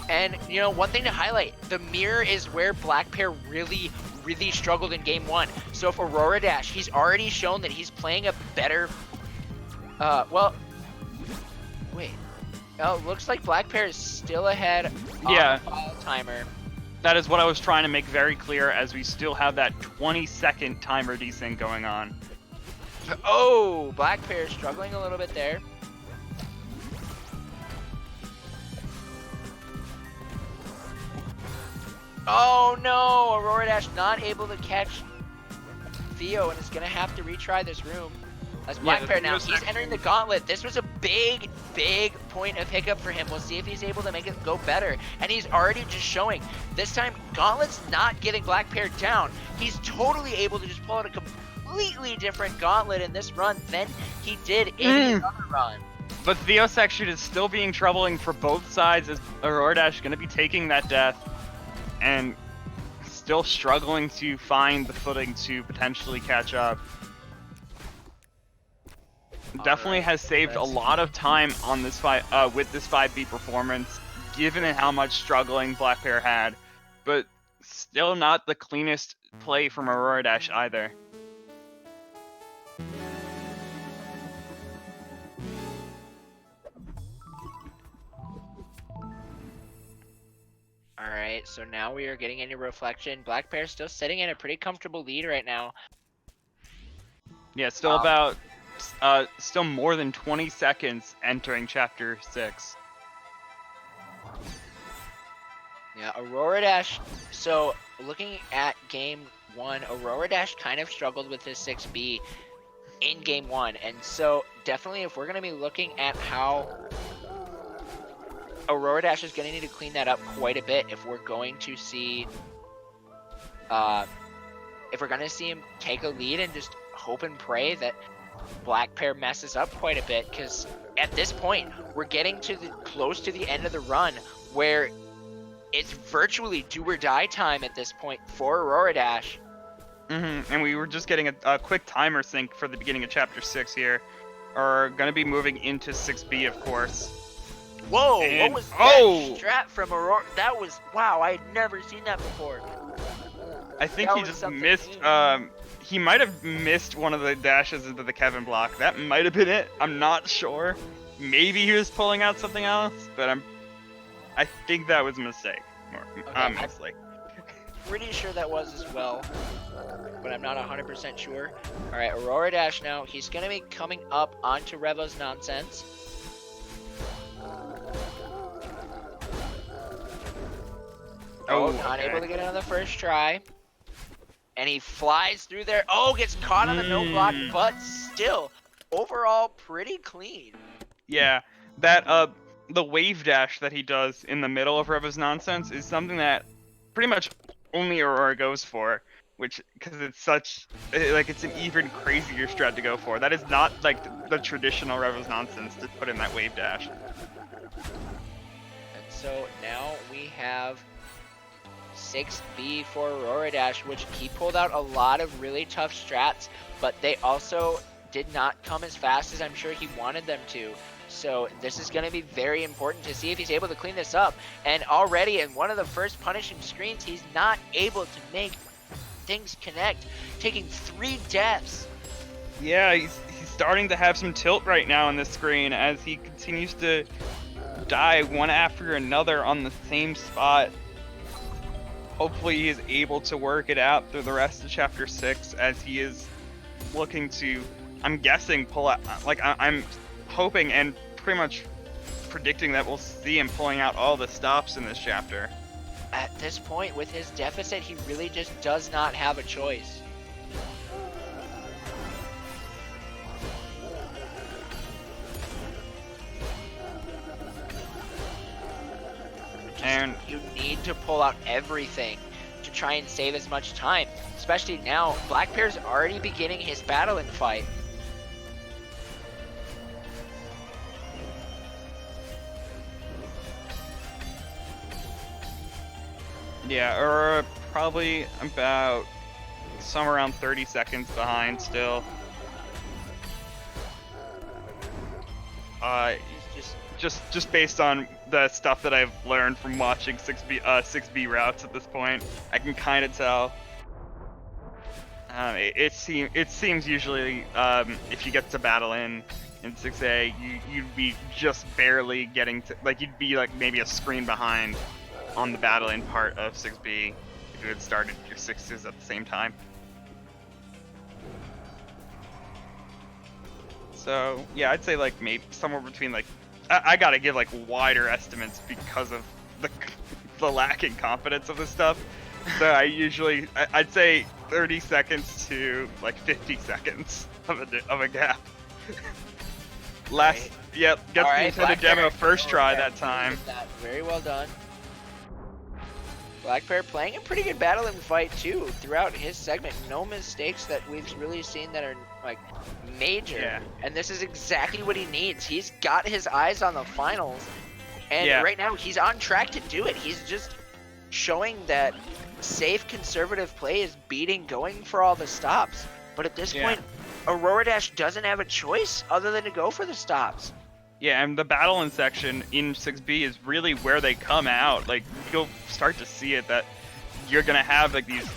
S1: And, you know, one thing to highlight, the mirror is where blackpear really struggled in game 1. So if AuroraDash, he's already shown that he's playing a better, well, wait. Oh, looks like blackpear is still ahead on the file timer.
S2: That is what I was trying to make very clear, as we still have that 20-second timer desync going on.
S1: Oh, blackpear struggling a little bit there. Oh no, AuroraDash not able to catch Theo and is gonna have to retry this room. As blackpear now, he's entering the gauntlet. This was a big point of hiccup for him. We'll see if he's able to make it go better. And he's already just showing. This time, Gauntlet's not getting blackpear down. He's totally able to just pull out a completely different gauntlet in this run than he did in his other run.
S2: But Theo section is still being troubling for both sides, as AuroraDash going to be taking that death and still struggling to find the footing to potentially catch up. Definitely has saved a lot of time on this with this 5B performance, given how much struggling blackpear had, but still not the cleanest play from AuroraDash either.
S1: Alright, so now we are getting into reflection. blackpear still sitting in a pretty comfortable lead right now.
S2: Yeah, still still more than 20 seconds entering Chapter 6.
S1: Yeah, AuroraDash, so looking at game 1, AuroraDash kind of struggled with his 6B in game 1, and so definitely if we're going to be looking at how AuroraDash is going to need to clean that up quite a bit if we're going to see him take a lead and just hope and pray that blackpear messes up quite a bit, because at this point we're getting to close to the end of the run where it's virtually do or die time at this point for AuroraDash.
S2: And we were just getting a quick timer sync for the beginning of Chapter 6 here. Are going to be moving into 6B, of course.
S1: Whoa, what was that strat from Aurora? That was, wow, I had never seen that before.
S2: I think he just missed, he might have missed one of the dashes into the Kevin block. That might have been it. I'm not sure. Maybe he was pulling out something else, but I think that was a mistake. Mostly.
S1: Pretty sure that was as well, but I'm not 100% sure. Alright, AuroraDash now. He's going to be coming up onto Revo's nonsense. Not able to get it on the first try. And he flies through there. Oh, gets caught on the no block, but still, overall, pretty clean.
S2: Yeah, that, the wave dash that he does in the middle of Revo's nonsense is something that pretty much only Aurora goes for, because it's such, it's an even crazier strat to go for. That is not, the traditional Revo's nonsense to put in that wave dash.
S1: And so now we have 6B for AuroraDash, which he pulled out a lot of really tough strats, but they also did not come as fast as I'm sure he wanted them to. So this is going to be very important to see if he's able to clean this up. And already in one of the first punishing screens, he's not able to make things connect, taking 3 deaths.
S2: Yeah, he's starting to have some tilt right now on this screen as he continues to die one after another on the same spot. Hopefully he is able to work it out through the rest of Chapter 6 as he is looking to, I'm guessing, pull out, I'm hoping and pretty much predicting that we'll see him pulling out all the stops in this chapter.
S1: At this point, with his deficit, he really just does not have a choice.
S2: And
S1: you need to pull out everything to try and save as much time. Especially now, blackpear's already beginning his battling fight.
S2: yeah, or probably about somewhere around 30 seconds behind still. Just based on the stuff that I've learned from watching 6B routes at this point, I can kind of tell. It seems usually if you get to battle in 6A, you'd be just barely getting to, like, you'd be like maybe a screen behind on the battle in part of 6B if you had started your 6s at the same time. So yeah, I'd say like maybe somewhere between like, I gotta give like wider estimates because of the lacking confidence of this stuff. So I'd say 30 seconds to like 50 seconds of a gap. Gets the Nintendo demo first try that time.
S1: Very well done. blackpear playing a pretty good battling fight too throughout his segment. No mistakes that we've really seen that are like major.
S2: Yeah.
S1: And this is exactly what he needs. He's got his eyes on the finals, and right now he's on track to do it. He's just showing that safe conservative play is beating going for all the stops. But at this point, AuroraDash doesn't have a choice other than to go for the stops.
S2: Yeah, and the battling section in 6B is really where they come out. Like, you'll start to see it that you're going to have, like, these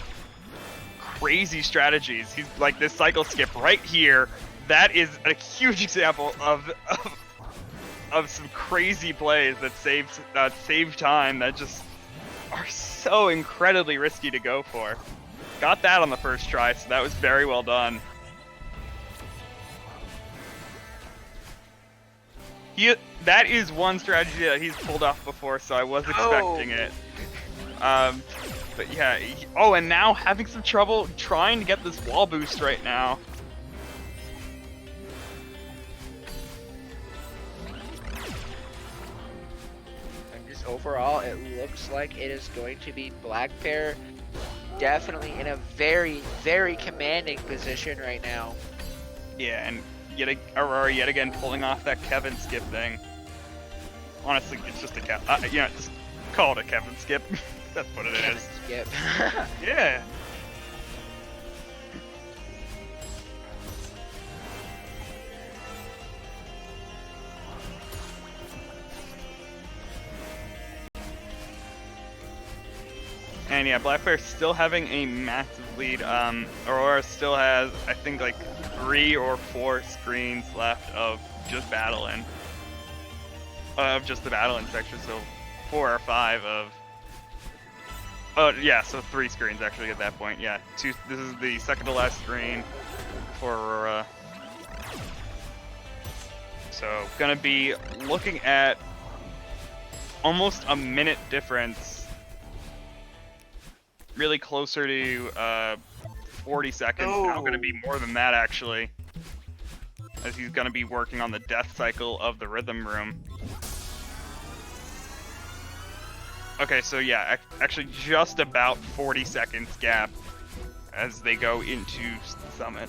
S2: crazy strategies. He's like this cycle skip right here. That is a huge example of some crazy plays that save time that just are so incredibly risky to go for. Got that on the first try, so that was very well done. That is one strategy that he's pulled off before, so I was expecting it. But yeah, and now having some trouble trying to get this wall boost right now.
S1: And just overall, it looks like it is going to be blackpear definitely in a very, very commanding position right now.
S2: Yeah, and Aurora yet again pulling off that Kevin skip thing. Honestly, it's just a just call it a Kevin skip. That's what it
S1: Kevin
S2: is.
S1: Skip.
S2: Yeah. And yeah, blackpear still having a massive lead. Aurora still has, I think, like 3 or 4 screens left of just battling. Of just the battling section, so 4 or 5 of... Oh, yeah, so 3 screens actually at that point. Yeah, this is the second to last screen for Aurora. So, gonna be looking at almost a minute difference. Really closer to 40 seconds. Now gonna be more than that actually, as he's gonna be working on the death cycle of the rhythm room. Okay, so yeah, actually just about 40 seconds gap as they go into Summit.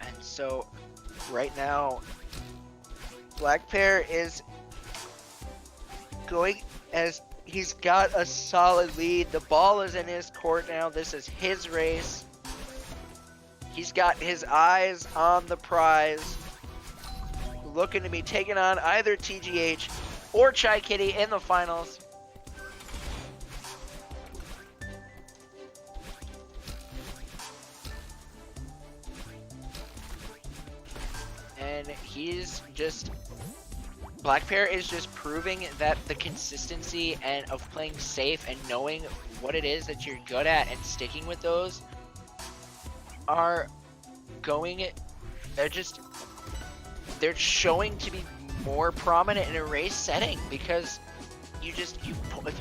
S1: And so right now, blackpear is going as he's got a solid lead. The ball is in his court now. This is his race. He's got his eyes on the prize, looking to be taking on either TGH or Chai Kitty in the finals. And he's just... blackpear is just proving that the consistency and of playing safe and knowing what it is that you're good at and sticking with those are going they're showing to be more prominent in a race setting, because you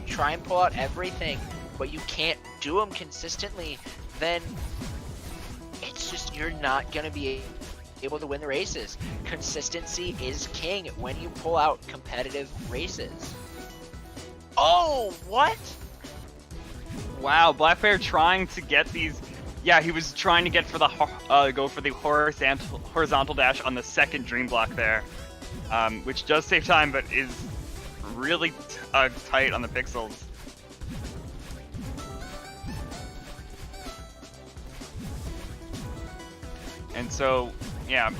S1: try and pull out everything, but you can't do them consistently, then it's just, you're not going to be able to win the races. Consistency is king when you pull out competitive races. Oh, what?
S2: Wow, blackpear trying to get these. Yeah, he was trying to get for the go for the horizontal dash on the second dream block there, which does save time, but is really tight on the pixels. And so, yeah,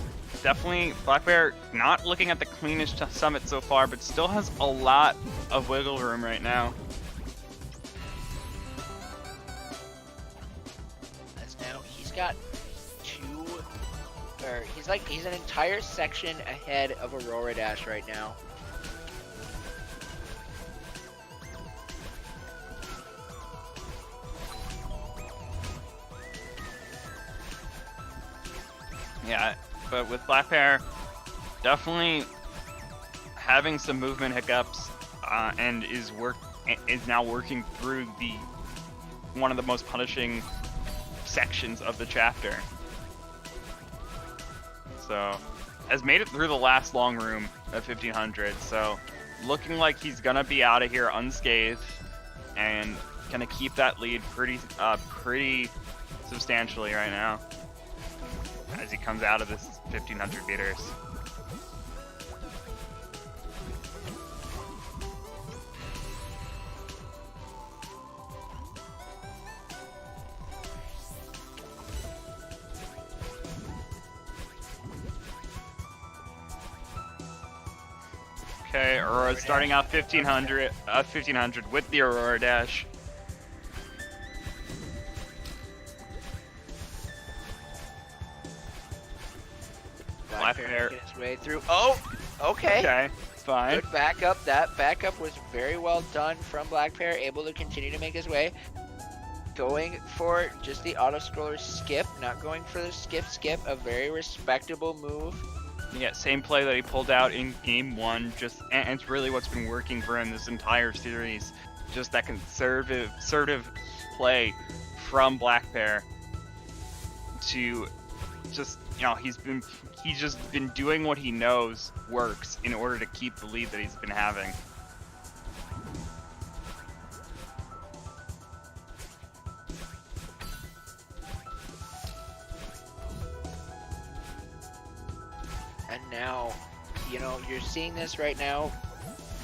S2: definitely blackpear not looking at the cleanest summit so far, but still has a lot of wiggle room right now.
S1: As now he's got he's an entire section ahead of AuroraDash right now.
S2: Yeah, but with blackpear definitely having some movement hiccups, and is now working through one of the most punishing sections of the chapter. So, has made it through the last long room at 1500. So, looking like he's gonna be out of here unscathed and gonna keep that lead pretty substantially right now as he comes out of this 1500 meters. Okay, Aurora starting out 1500 with the AuroraDash.
S1: blackpear his way through. Oh, okay.
S2: Okay, fine.
S1: Good backup. That backup was very well done from blackpear, able to continue to make his way. Going for just the auto-scroller skip, not going for the skip, a very respectable move.
S2: Yeah, same play that he pulled out in game one, and it's really what's been working for him this entire series. Just that conservative play from blackpear to just, he's just been doing what he knows works in order to keep the lead that he's been having.
S1: And now, you're seeing this right now.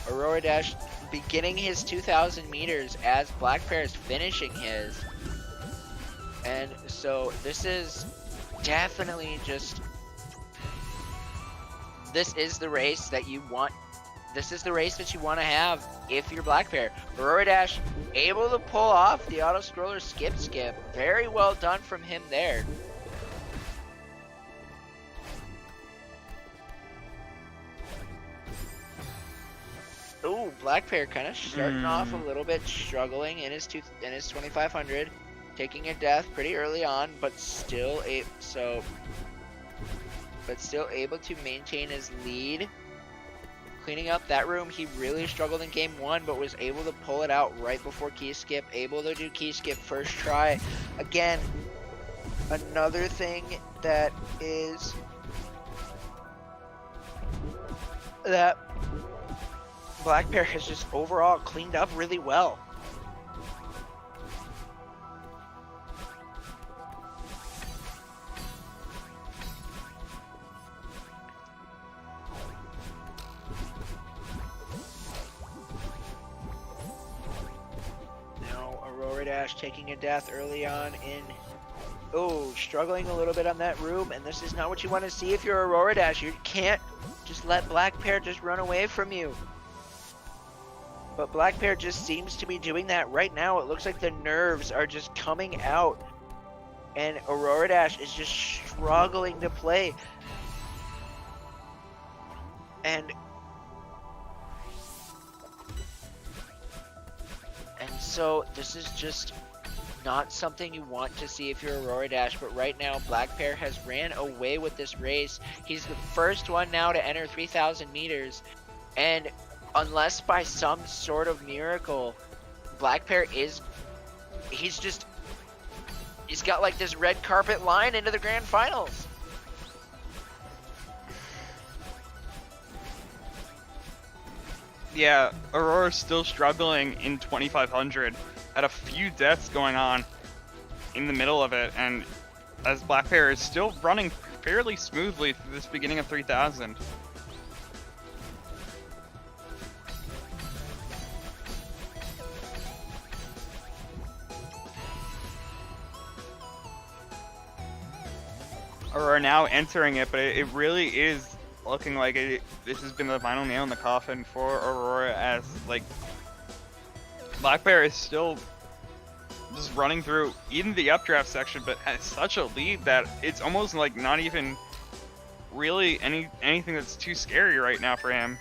S1: AuroraDash beginning his 2,000 meters as blackpear is finishing his. And so this is definitely this is the race that you want. This is the race that you want to have if you're blackpear. AuroraDash able to pull off the auto-scroller skip. Very well done from him there. Ooh, blackpear kind of starting off a little bit struggling in his 2500, taking a death pretty early on, but still able to maintain his lead. Cleaning up that room, he really struggled in game one, but was able to pull it out right before key skip. Able to do key skip first try. Again, another thing that is that blackpear has just overall cleaned up really well. Now AuroraDash taking a death early on in. Oh, struggling a little bit on that room, and this is not what you want to see if you're AuroraDash. You can't just let blackpear just run away from you. But blackpear just seems to be doing that right now. It looks like the nerves are just coming out. And AuroraDash is just struggling to play. And so this is just not something you want to see if you're AuroraDash, but right now blackpear has ran away with this race. He's the first one now to enter 3,000 meters, and unless by some sort of miracle, blackpear he's got like this red carpet line into the grand finals.
S2: Yeah, Aurora's still struggling in 2500. Had a few deaths going on in the middle of it, and as blackpear is still running fairly smoothly through this beginning of 3000. Aurora now entering it, but it really is looking like this has been the final nail in the coffin for Aurora, as like blackpear is still just running through even the updraft section, but has such a lead that it's almost like not even really anything that's too scary right now for him.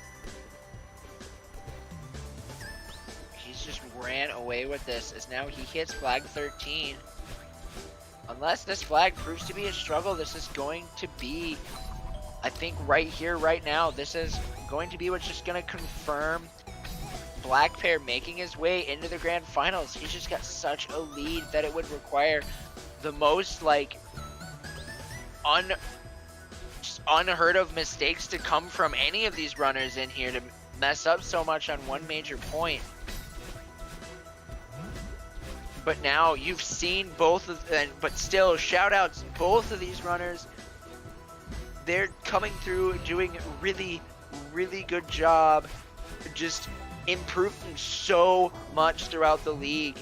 S1: He's just ran away with this as now he hits flag 13. Unless this flag proves to be a struggle, this is going to be, I think right here, right now, this is going to be what's just going to confirm blackpear making his way into the grand finals. He's just got such a lead that it would require the most like unheard of mistakes to come from any of these runners in here to mess up so much on one major point. But now you've seen both of them, but still shout outs, both of these runners, they're coming through doing a really, really good job, just improving so much throughout the league.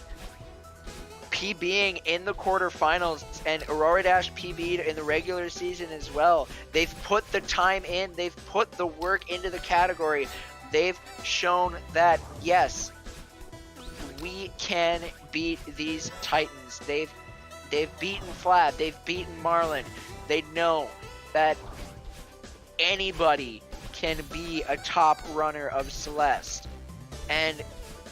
S1: PBing in the quarterfinals, and AuroraDash PB'd in the regular season as well. They've put the time in, they've put the work into the category. They've shown that, yes, we can beat these Titans. They've beaten Flab, they've beaten Marlin. They know that anybody can be a top runner of Celeste. And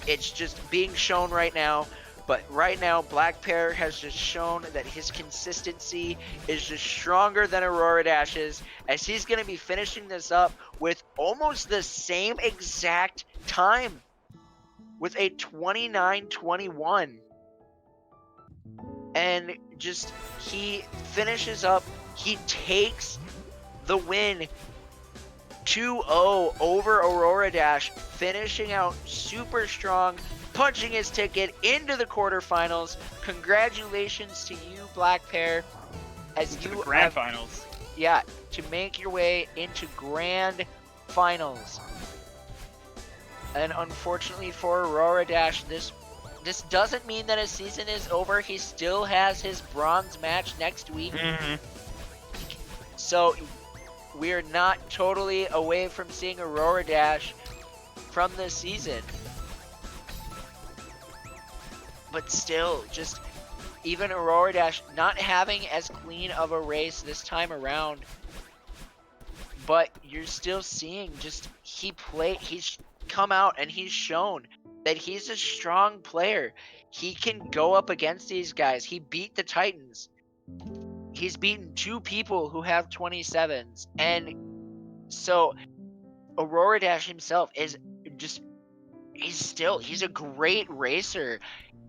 S1: it's just being shown right now. But right now, blackpear has just shown that his consistency is just stronger than AuroraDash's, as he's going to be finishing this up with almost the same exact time, with a 29-21. And just, he finishes up, he takes the win 2-0 over AuroraDash, finishing out super strong, punching his ticket into the quarterfinals. Congratulations to you, blackpear, as
S2: To
S1: you
S2: the grand
S1: have,
S2: finals.
S1: yeah, to make your way into grand finals. And unfortunately for AuroraDash, this doesn't mean that his season is over. He still has his bronze match next week. So we're not totally away from seeing AuroraDash from this season. But still, just even AuroraDash not having as clean of a race this time around. But you're still seeing just he's come out and he's shown that he's a strong player. He can go up against these guys. He beat the Titans. He's beaten two people who have 27s. And so AuroraDash himself is just, he's a great racer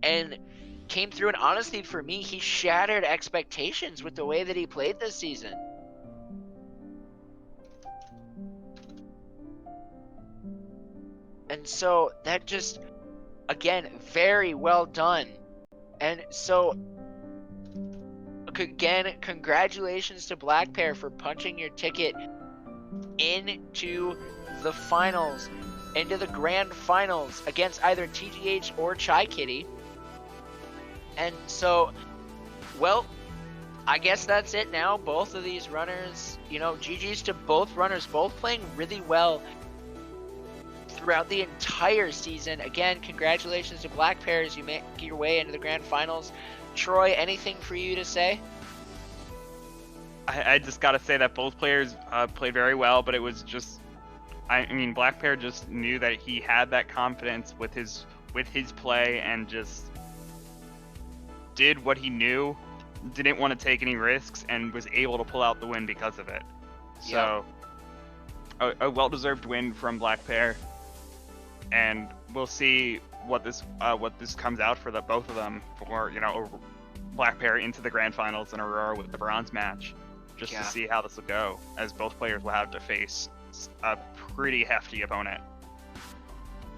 S1: and came through, and honestly for me, he shattered expectations with the way that he played this season. And so that just, again, very well done. And so again, congratulations to blackpear for punching your ticket into the finals, into the grand finals against either TGH or Chai Kitty. And so, well, I guess that's it now. Both of these runners, GG's to both runners, both playing really well throughout the entire season. Again, congratulations to blackpear as you make your way into the grand finals. Troy, anything for you to say?
S2: I just got to say that both players played very well, but it was just, I mean, blackpear just knew that he had that confidence with his play, and just did what he knew, didn't want to take any risks, and was able to pull out the win because of it. So, a well-deserved win from blackpear, and we'll see what this comes out for both of them, for blackpear into the grand finals and Aurora with the bronze match, just to see how this will go, as both players will have to face a pretty hefty opponent.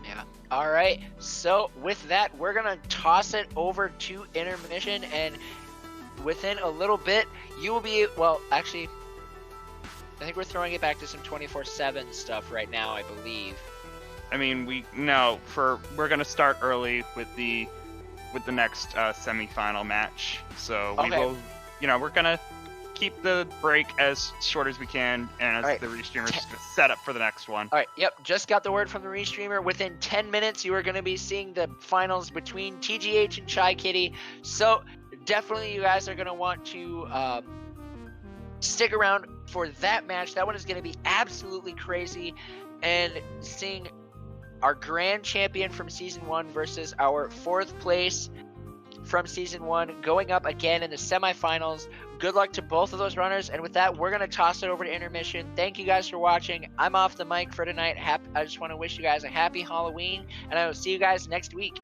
S1: Yeah. All right. So with that, we're gonna toss it over to intermission, and within a little bit, you will be actually, I think we're throwing it back to some 24/7 stuff right now, I believe.
S2: I mean, we're gonna start early with the next semi-final match. So we will, we're gonna keep the break as short as we can, and as the restreamer set up for the next one.
S1: All right, yep, just got the word from the restreamer. Within 10 minutes, you are going to be seeing the finals between TGH and Chai Kitty. So definitely you guys are going to want to stick around for that match. That one is going to be absolutely crazy. And seeing our grand champion from Season 1 versus our 4th place from Season 1 going up again in the semifinals. Good luck to both of those runners. And with that, we're going to toss it over to intermission. Thank you guys for watching. I'm off the mic for tonight. I just want to wish you guys a happy Halloween, and I will see you guys next week.